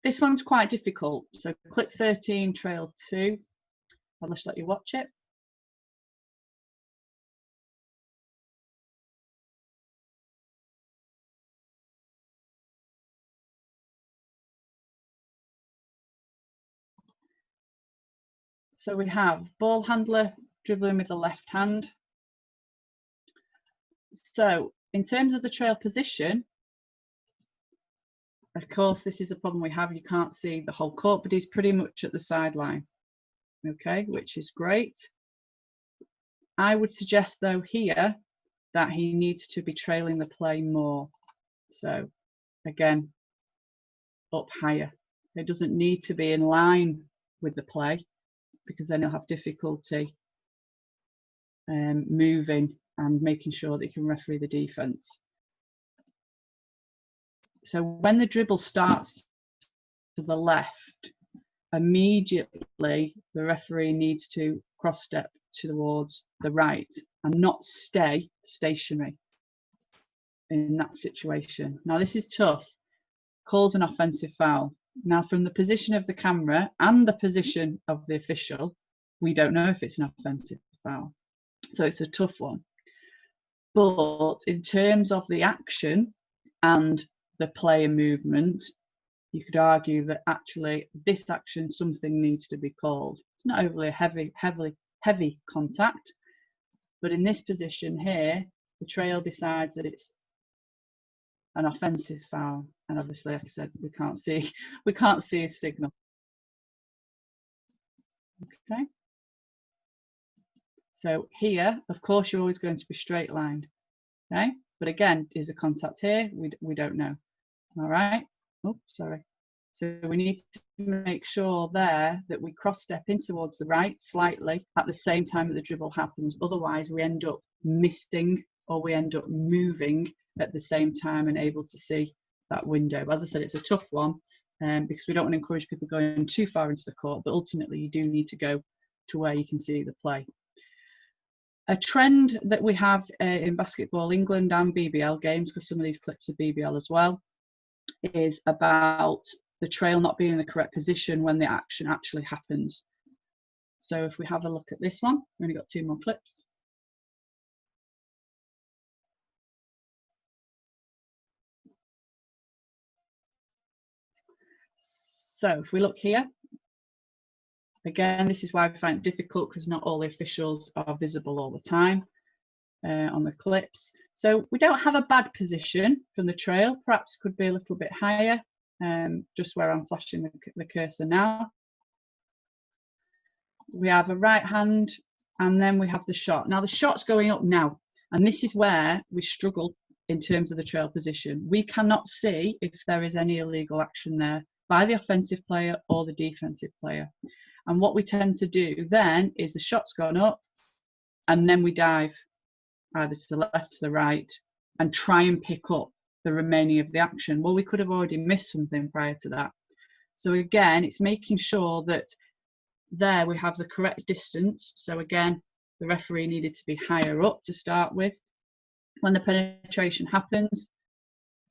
This one's quite difficult. So clip 13, trail 2. I'll just let you watch it. So we have ball handler dribbling with the left hand. So in terms of the trail position, of course, this is the problem we have. You can't see the whole court, but he's pretty much at the sideline. Okay, which is great. I would suggest though here that he needs to be trailing the play more. So again, up higher. It doesn't need to be in line with the play, because then he'll have difficulty moving and making sure that he can referee the defence. So when the dribble starts to the left, immediately the referee needs to cross step towards the right and not stay stationary in that situation. Now this is tough. Calls an offensive foul. Now from the position of the camera and the position of the official, we don't know if it's an offensive foul. So it's a tough one. But in terms of the action and the player movement, you could argue that actually this action, something needs to be called. It's not overly heavy contact, but in this position here, the trail decides that it's an offensive foul, and obviously, like I said, we can't see a signal. Okay. So here, of course, you're always going to be straight lined. Okay, but again, is a contact here? We don't know. All right. Oh, sorry. So we need to make sure there that we cross step in towards the right slightly at the same time that the dribble happens. Otherwise, we end up missing, or we end up moving at the same time and able to see that window. As I said, it's a tough one because we don't want to encourage people going too far into the court, but ultimately you do need to go to where you can see the play. A trend that we have in Basketball England and BBL games, because some of these clips are BBL as well, is about the trail not being in the correct position when the action actually happens. So if we have a look at this one, we've only got 2 more clips. So if we look here, again, this is why I find it difficult, because not all the officials are visible all the time on the clips. So we don't have a bad position from the trail, perhaps could be a little bit higher, just where I'm flashing the cursor now. We have a right hand, and then we have the shot. Now the shot's going up now, and this is where we struggle in terms of the trail position. We cannot see if there is any illegal action there by the offensive player or the defensive player. And what we tend to do then is the shot's gone up, and then we dive either to the left, to the right, and try and pick up the remaining of the action. Well, we could have already missed something prior to that. So again, it's making sure that there we have the correct distance. So again, the referee needed to be higher up to start with. When the penetration happens,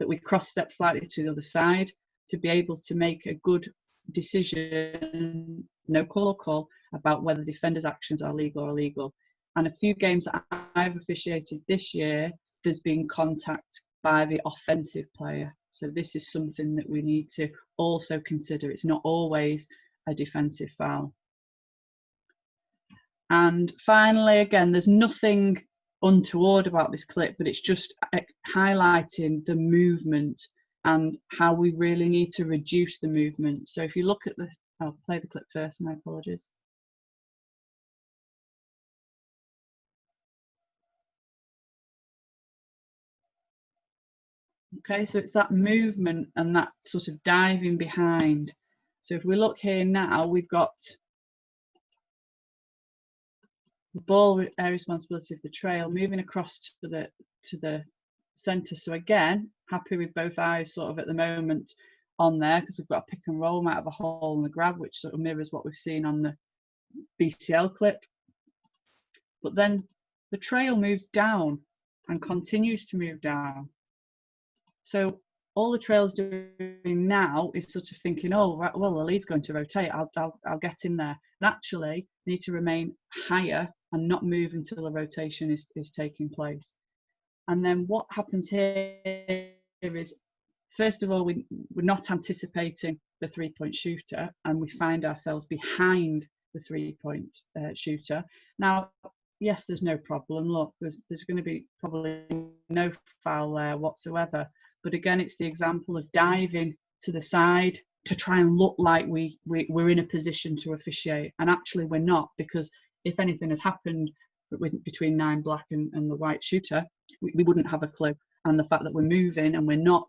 that we cross step slightly to the other side to be able to make a good decision, no call or call, about whether the defender's actions are legal or illegal. And a few games that I've officiated this year, there's been contact by the offensive player. So this is something that we need to also consider. It's not always a defensive foul. And finally, again, there's nothing untoward about this clip, but it's just highlighting the movement and how we really need to reduce the movement. So if you look at the, I'll play the clip first, my apologies. Okay, so it's that movement and that sort of diving behind. So if we look here now, we've got the ball air responsibility of the trail, moving across to the centre. So again, happy with both eyes sort of at the moment on there, because we've got a pick and roll, might have a hole in the grab, which sort of mirrors what we've seen on the BCL clip. But then the trail moves down and continues to move down. So all the trail's doing now is sort of thinking, oh, right, well, the lead's going to rotate, I'll get in there. And actually, you need to remain higher and not move until the rotation is taking place. And then what happens here is, first of all, we're not anticipating the three-point shooter, and we find ourselves behind the three-point shooter. Now, yes, there's no problem. Look, there's going to be probably no foul there whatsoever. But again, it's the example of diving to the side to try and look like we're in a position to officiate. And actually we're not, because if anything had happened between 9 black and the white shooter, we wouldn't have a clue. And the fact that we're moving and we're not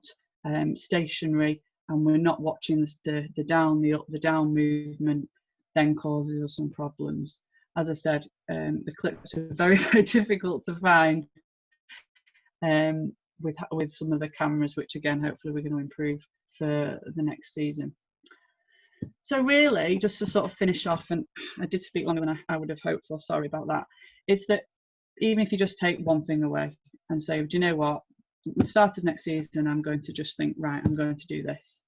stationary and we're not watching the down, the up, the down movement then causes us some problems. As I said, the clips are very, very difficult to find. With some of the cameras, which again, hopefully we're going to improve for the next season. So really, just to sort of finish off, and I did speak longer than I would have hoped for, sorry about that, is that even if you just take one thing away and say, do you know what, at the start of next season, I'm going to just think, right, I'm going to do this.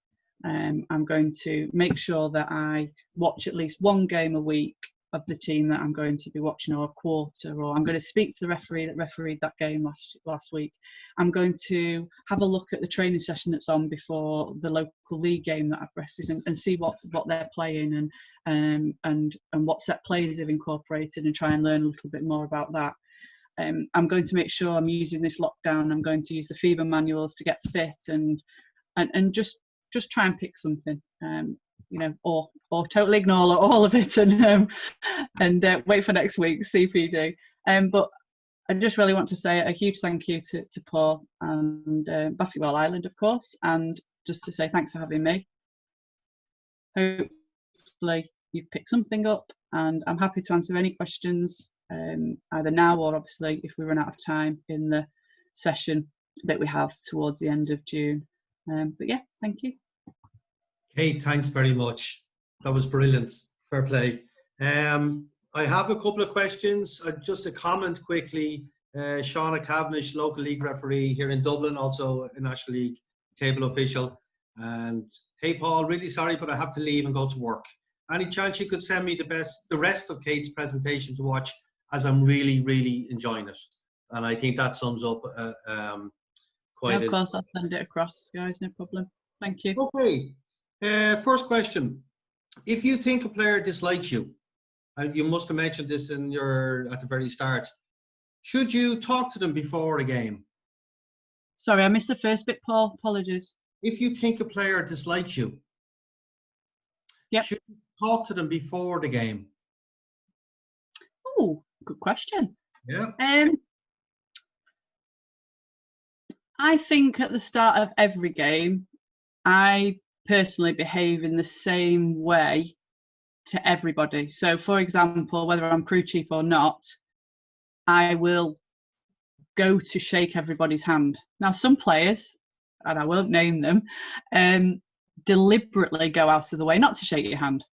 I'm going to make sure that I watch at least one game a week of the team that I'm going to be watching, or a quarter, or I'm going to speak to the referee that refereed that game last week. I'm going to have a look at the training session that's on before the local league game that I've pressed and see what they're playing and what set plays they've incorporated, and try and learn a little bit more about that. I'm going to make sure I'm using this lockdown. I'm going to use the FIBA manuals to get fit and just try and pick something. You know, or totally ignore all of it and wait for next week's CPD. But I just really want to say a huge thank you to Paul and Basketball Ireland, of course, and just to say thanks for having me. Hopefully you've picked something up, and I'm happy to answer any questions either now or obviously if we run out of time in the session that we have towards the end of June. But yeah, thank you. Kate, thanks very much. That was brilliant. Fair play. I have a couple of questions. Just a comment quickly. Shauna Cavendish, local league referee here in Dublin, also a National League table official. And hey, Paul, really sorry, but I have to leave and go to work. Any chance you could send me the rest of Kate's presentation to watch, as I'm really, really enjoying it. And I think that sums up quite. Yeah, of course, I'll send it across, guys. No problem. Thank you. Okay. First question. If you think a player dislikes you, and you must have mentioned this at the very start, should you talk to them before a game? Sorry, I missed the first bit, Paul. Apologies. If you think a player dislikes you, yep, should you talk to them before the game? Oh, good question. Yeah. I think at the start of every game, I personally behave in the same way to everybody. So, for example, whether I'm crew chief or not, I will go to shake everybody's hand. Now, some players, and I won't name them, deliberately go out of the way not to shake your hand.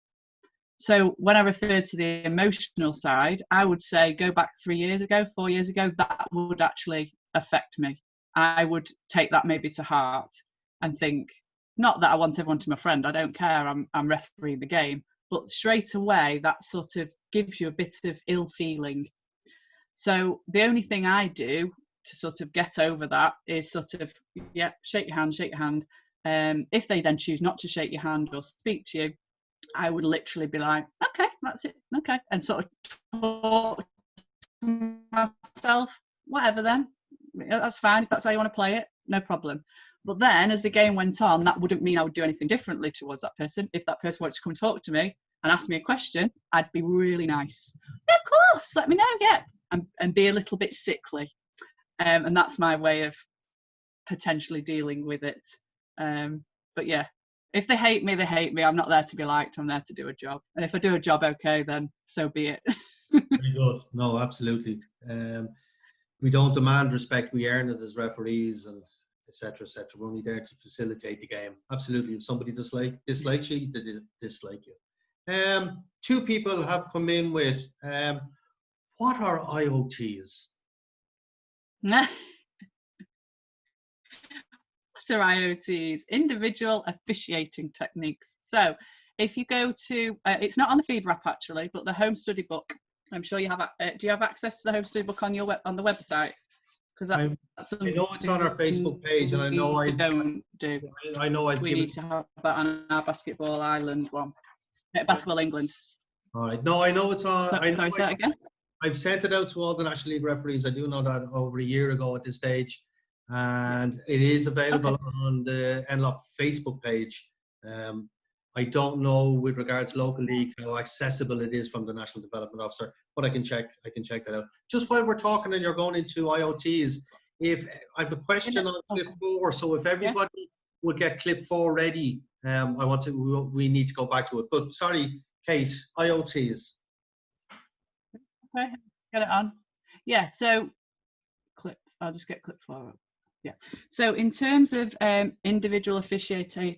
So when I refer to the emotional side, I would say go back 3 years ago, 4 years ago, that would actually affect me. I would take that maybe to heart and think, not that I want everyone to be my friend, I don't care, I'm refereeing the game, but straight away that sort of gives you a bit of ill feeling. So the only thing I do to sort of get over that is sort of, yeah, shake your hand, shake your hand. If they then choose not to shake your hand or speak to you, I would literally be like, okay, that's it, okay, and sort of talk to myself, whatever then, that's fine, if that's how you want to play it, no problem. But then as the game went on, that wouldn't mean I would do anything differently towards that person. If that person wanted to come and talk to me and ask me a question, I'd be really nice. Yeah, of course, let me know, yeah, and be a little bit sickly. And that's my way of potentially dealing with it. But yeah, if they hate me, they hate me. I'm not there to be liked, I'm there to do a job. And if I do a job okay, then so be it. Very good. No, absolutely. We don't demand respect, we earn it as referees, and etc. etc. We're only there to facilitate the game. Absolutely. If somebody dislikes you, they dislike you. Two people have come in with what are IOTs? What are IOTs? Individual officiating techniques. So if you go to, it's not on the FIBA app actually, but the home study book, I'm sure you have, do you have access to the home study book on your on the website? Because I know it's on our Facebook page, and I know we don't do. I know I've We given. need to have that on our Basketball Ireland one. Basketball England. All right. No, I know it's on. Sorry, say that again. I've sent it out to all the National League referees. I do know that over a year ago at this stage, and it is available on the NLOP Facebook page. I don't know with regards to local league how accessible it is from the National Development Officer, but I can check that out. Just while we're talking and you're going into IOTs, if I have a question on clip 4, so if everybody would get clip 4 ready, we need to go back to it. But sorry, Kate, IOTs. Okay, get it on. Yeah, so I'll just get clip 4 up. Yeah. So in terms of individual officiating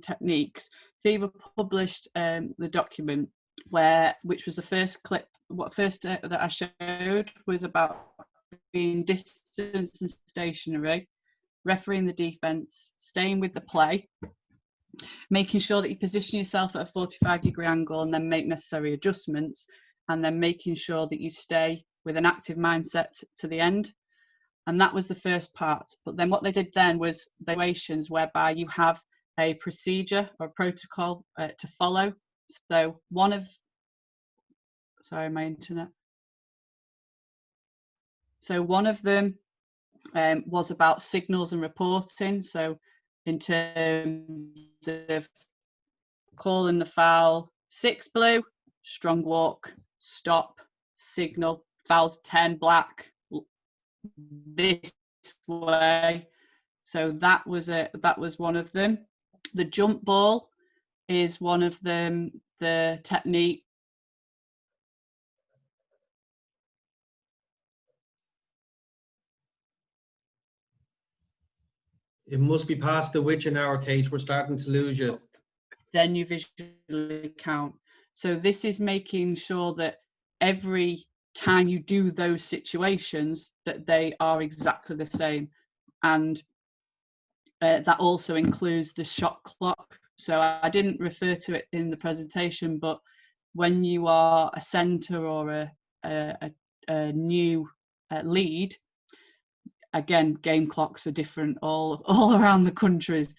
techniques, FIBA published the document which was the first clip. What first that I showed was about being distance and stationary, refereeing the defense, staying with the play, making sure that you position yourself at a 45-degree angle and then make necessary adjustments, and then making sure that you stay with an active mindset to the end. And that was the first part. But then what they did then was evaluations whereby you have a procedure or protocol to follow. So sorry, my internet. So one of them was about signals and reporting. So in terms of calling the foul, 6 blue, strong walk, stop, signal, fouls 10 black, this way. So that was one of them. The jump ball is one of them. The technique. It must be past the witching hour, Kate. We're starting to lose you. Then you visually count. So this is making sure that every time you do those situations that they are exactly the same, and that also includes the shot clock. So I didn't refer to it in the presentation, but when you are a centre or a new lead, again, game clocks are different all around the countries.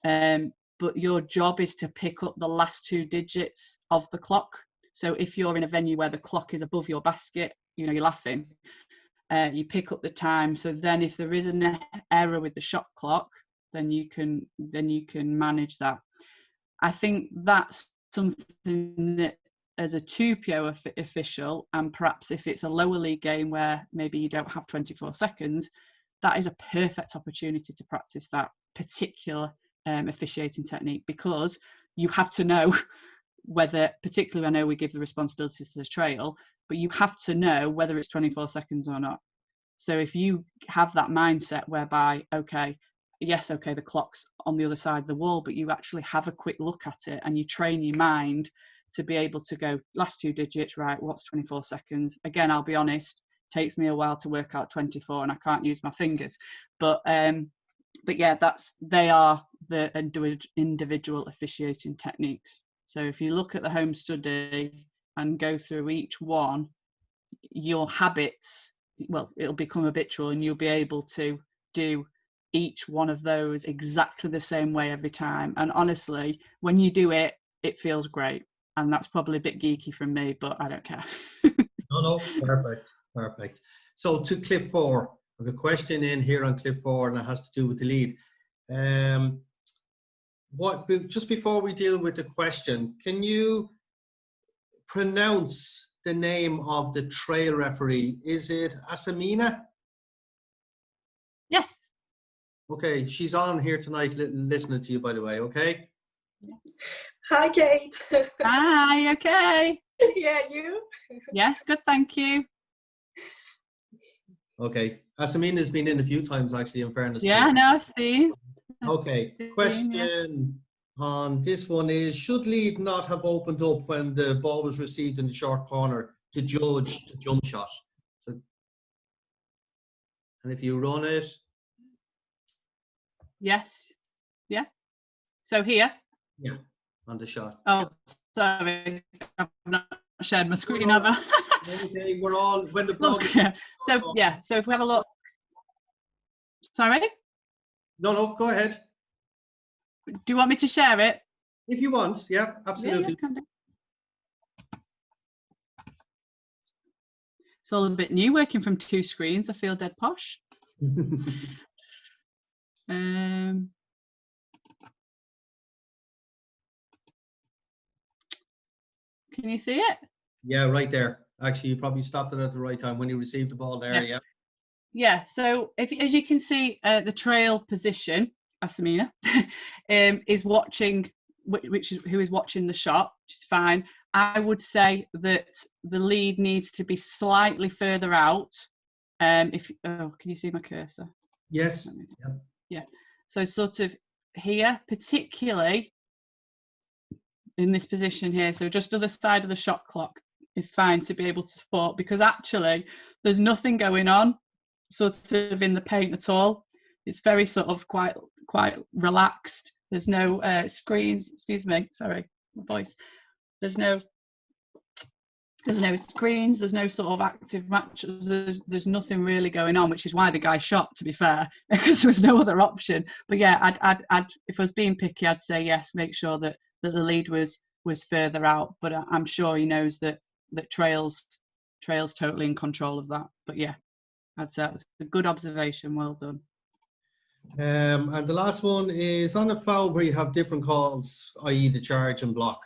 But your job is to pick up the last 2 digits of the clock. So if you're in a venue where the clock is above your basket, you're laughing, you pick up the time. So then if there is an error with the shot clock, then you can manage that. I think that's something that as a 2PO official, and perhaps if it's a lower league game where maybe you don't have 24 seconds, that is a perfect opportunity to practice that particular officiating technique, because you have to know whether, particularly I know we give the responsibilities to the trail, but you have to know whether it's 24 seconds or not. So if you have that mindset whereby, okay, the clock's on the other side of the wall, but you actually have a quick look at it and you train your mind to be able to go last 2 digits, right, what's 24 seconds? Again, I'll be honest, takes me a while to work out 24 and I can't use my fingers. But yeah, they are the individual officiating techniques. So if you look at the home study and go through each one, your habits, well, it'll become habitual and you'll be able to do each one of those exactly the same way every time. And honestly, when you do it, it feels great. And that's probably a bit geeky from me, but I don't care. No, perfect. So to clip 4, I have a question in here on clip 4, and it has to do with the lead. Just before we deal with the question, can you pronounce the name of the trail referee? Is it Asamina? Yes. Okay, she's on here tonight listening to you, by the way, okay? Hi, Kate. Hi, okay. Yeah, you? Yes, good, thank you. Okay. Asamina's been in a few times, actually, in fairness to Yeah, her. no, I've seen. Okay. Question on this one is, should lead not have opened up when the ball was received in the short corner to judge the jump shot? So, and if you run it, Yes. Yeah. So here. yeah, on the shot. Oh, sorry. I've not shared my screen, have I? Okay, we're all, when the ball... Yeah. So, yeah. So if we have a look. Sorry? No, go ahead. Do you want me to share it? If you want, yeah, Yeah, absolutely. can do. It's all a bit new working from 2 screens. I feel dead posh. Can you see it? Yeah, right there. Actually, you probably stopped it at the right time when you received the ball there. Yeah. Yeah. So if, as you can see, the trail position, Asamina, is watching, who is watching the shot, which is fine. I would say that the lead needs to be slightly further out. Can you see my cursor? Yes. Yep. Yeah. So sort of here, particularly in this position here, so just other side of the shot clock is fine to be able to support, because actually there's nothing going on sort of in the paint at all. It's very sort of quite relaxed. There's no screens, excuse me, sorry, my voice. There's no screens, there's no sort of active match, there's nothing really going on, which is why the guy shot, to be fair, because there was no other option. But yeah, I'd if I was being picky, I'd say yes, make sure that the lead was further out, but I'm sure he knows that Trail's totally in control of that. But yeah, I'd say it's a good observation, well done. And the last one is on a foul where you have different calls, i.e. the charge and block.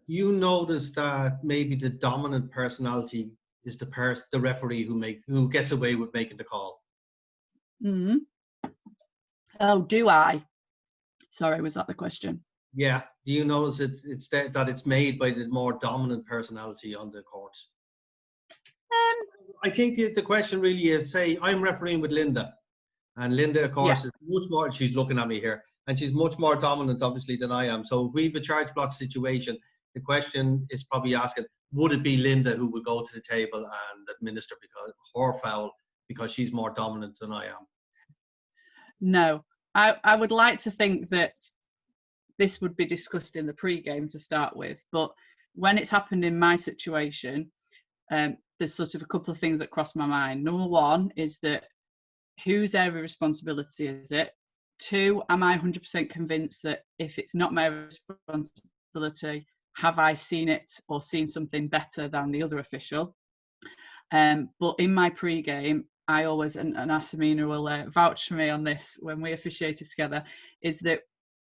You notice that maybe the dominant personality is the referee who gets away with making the call. Mm-hmm. Oh, do I? Sorry, was that the question? Yeah. Do you notice that it's made by the more dominant personality on the court? I think the question really is, say I'm refereeing with Linda, and Linda, of course, is much more, she's looking at me here, and she's much more dominant, obviously, than I am. So if we have a charge block situation, the question is probably asking, would it be Linda who would go to the table and administer her foul because she's more dominant than I am? No, I would like to think that this would be discussed in the pre-game to start with, but when it's happened in my situation, there's sort of a couple of things that cross my mind. Number one is that whose area of responsibility is it? 2, am I 100% convinced that if it's not my responsibility, have I seen it or seen something better than the other official? But in my pre-game, I always, and Asamina will vouch for me on this when we officiated together, is that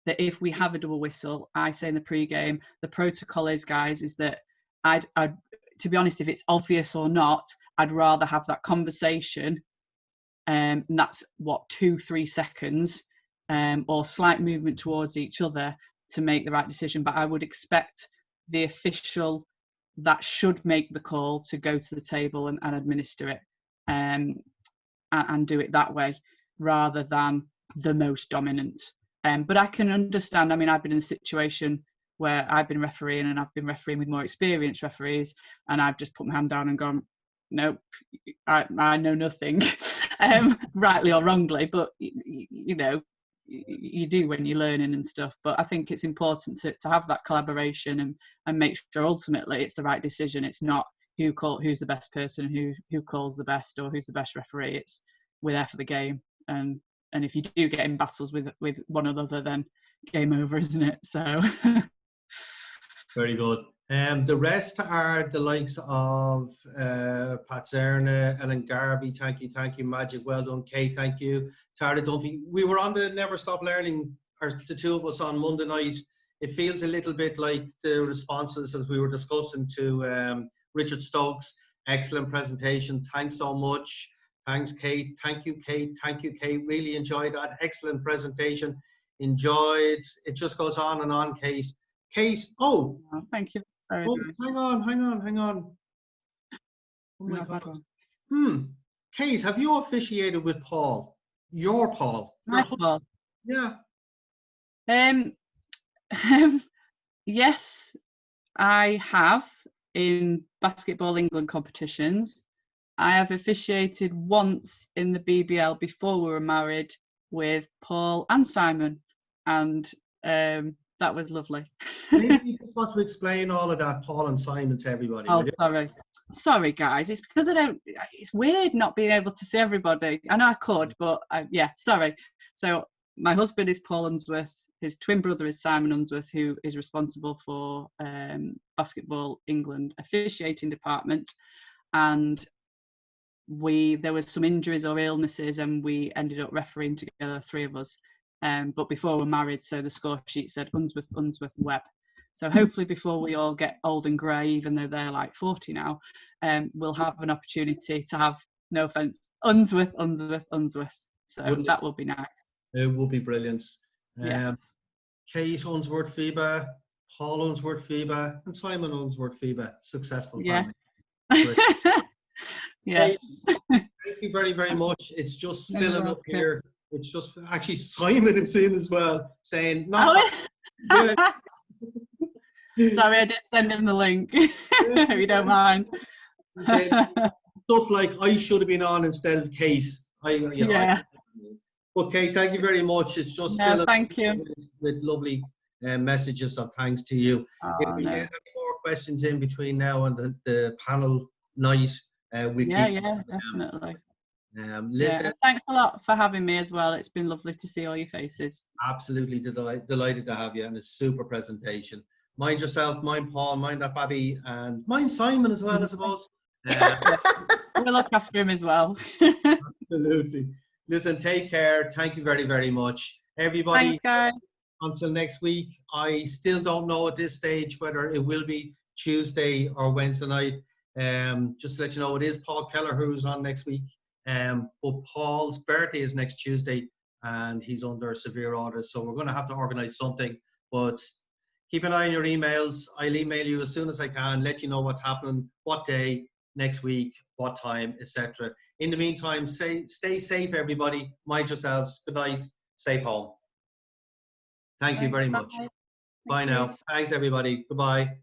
if we have a double whistle, I say in the pre-game, the protocol is, guys, is that I'd to be honest, if it's obvious or not, I'd rather have that conversation. And that's what, 2-3 seconds, or slight movement towards each other to make the right decision. But I would expect the official that should make the call to go to the table and administer it, and do it that way rather than the most dominant. But I can understand. I mean, I've been in a situation where I've been refereeing and I've been refereeing with more experienced referees, and I've just put my hand down and gone, nope, I know nothing, rightly or wrongly, but you know, you do when you're learning and stuff. But I think it's important to have that collaboration and make sure ultimately it's the right decision. It's not who's the best person, who calls the best, or who's the best referee. It's we're there for the game, and if you do get in battles with one another, then game over, isn't it? So very good. The rest are the likes of Pat Zerna, Ellen Garvey, thank you, Magic, well done, Kate, thank you, Tara Dunphy. We were on the Never Stop Learning, the two of us, on Monday night. It feels a little bit like the responses as we were discussing to Richard Stokes. Excellent presentation, thanks so much. Thanks, Kate. Thank you, Kate. Really enjoyed that. Excellent presentation. Enjoyed. It just goes on and on, Kate. Kate, oh, thank you. Sorry, Oh, guys. hang on. Oh my Not a bad God. one. Kate, have you officiated with Paul? Your Paul? Your My husband? fault. Yeah. Yes, I have in Basketball England competitions. I have officiated once in the BBL before we were married with Paul and Simon, and that was lovely. Maybe you just want to explain all of that, Paul and Simon, to everybody. Oh, Would you? sorry, guys. It's because I don't. It's weird not being able to see everybody. I know I could, but yeah, sorry. So my husband is Paul Unsworth. His twin brother is Simon Unsworth, who is responsible for Basketball England officiating department, and there was some injuries or illnesses, and we ended up refereeing together, 3 of us. But before we're married, so the score sheet said Unsworth, Webb. So hopefully before we all get old and grey, even though they're like 40 now, we'll have an opportunity to have, no offence, Unsworth. So Wouldn't that will be nice. It will be brilliant. Yes. Kate Unsworth FIBA, Paul Unsworth FIBA, and Simon Unsworth FIBA. Successful Yeah. family. Yes. Thank you very, very much. It's just No, you're filling up welcome. here. It's just actually Simon is in as well, saying not. Oh, sorry, I did send him the link. If you don't mind. Stuff like I should have been on instead of Kate. Yeah. Okay, thank you very much. It's just No, filling thank you. with lovely messages of thanks to you. If Oh, we no. get any more questions in between now and the panel night, we'll Yeah, keep definitely. listen, Yeah, thanks a lot for having me as well. It's been lovely to see all your faces. absolutely delighted to have you, and a super presentation. Mind yourself, mind Paul, mind that Bobby, and mind Simon as well, I suppose. We'll look after him as well. Absolutely. Listen, take care. Thank you very, very much. Everybody, Thanks, guys. until next week. I still don't know at this stage whether it will be Tuesday or Wednesday night. Just to let you know, it is Paul Keller who's on next week. But Paul's birthday is next Tuesday, and he's under severe audit. So we're going to have to organize something. But keep an eye on your emails. I'll email you as soon as I can, let you know what's happening, what day, next week, what time, etc. In the meantime, stay safe, everybody. Mind yourselves. Good night. Safe home. Thank you very much. Bye now. Thanks, everybody. Goodbye.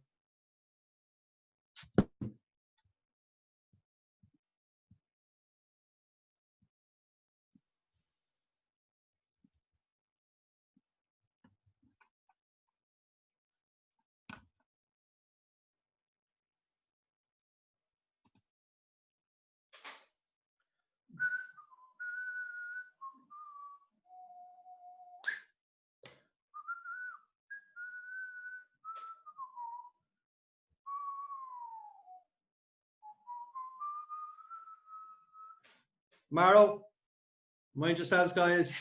Maro, mind yourselves, guys.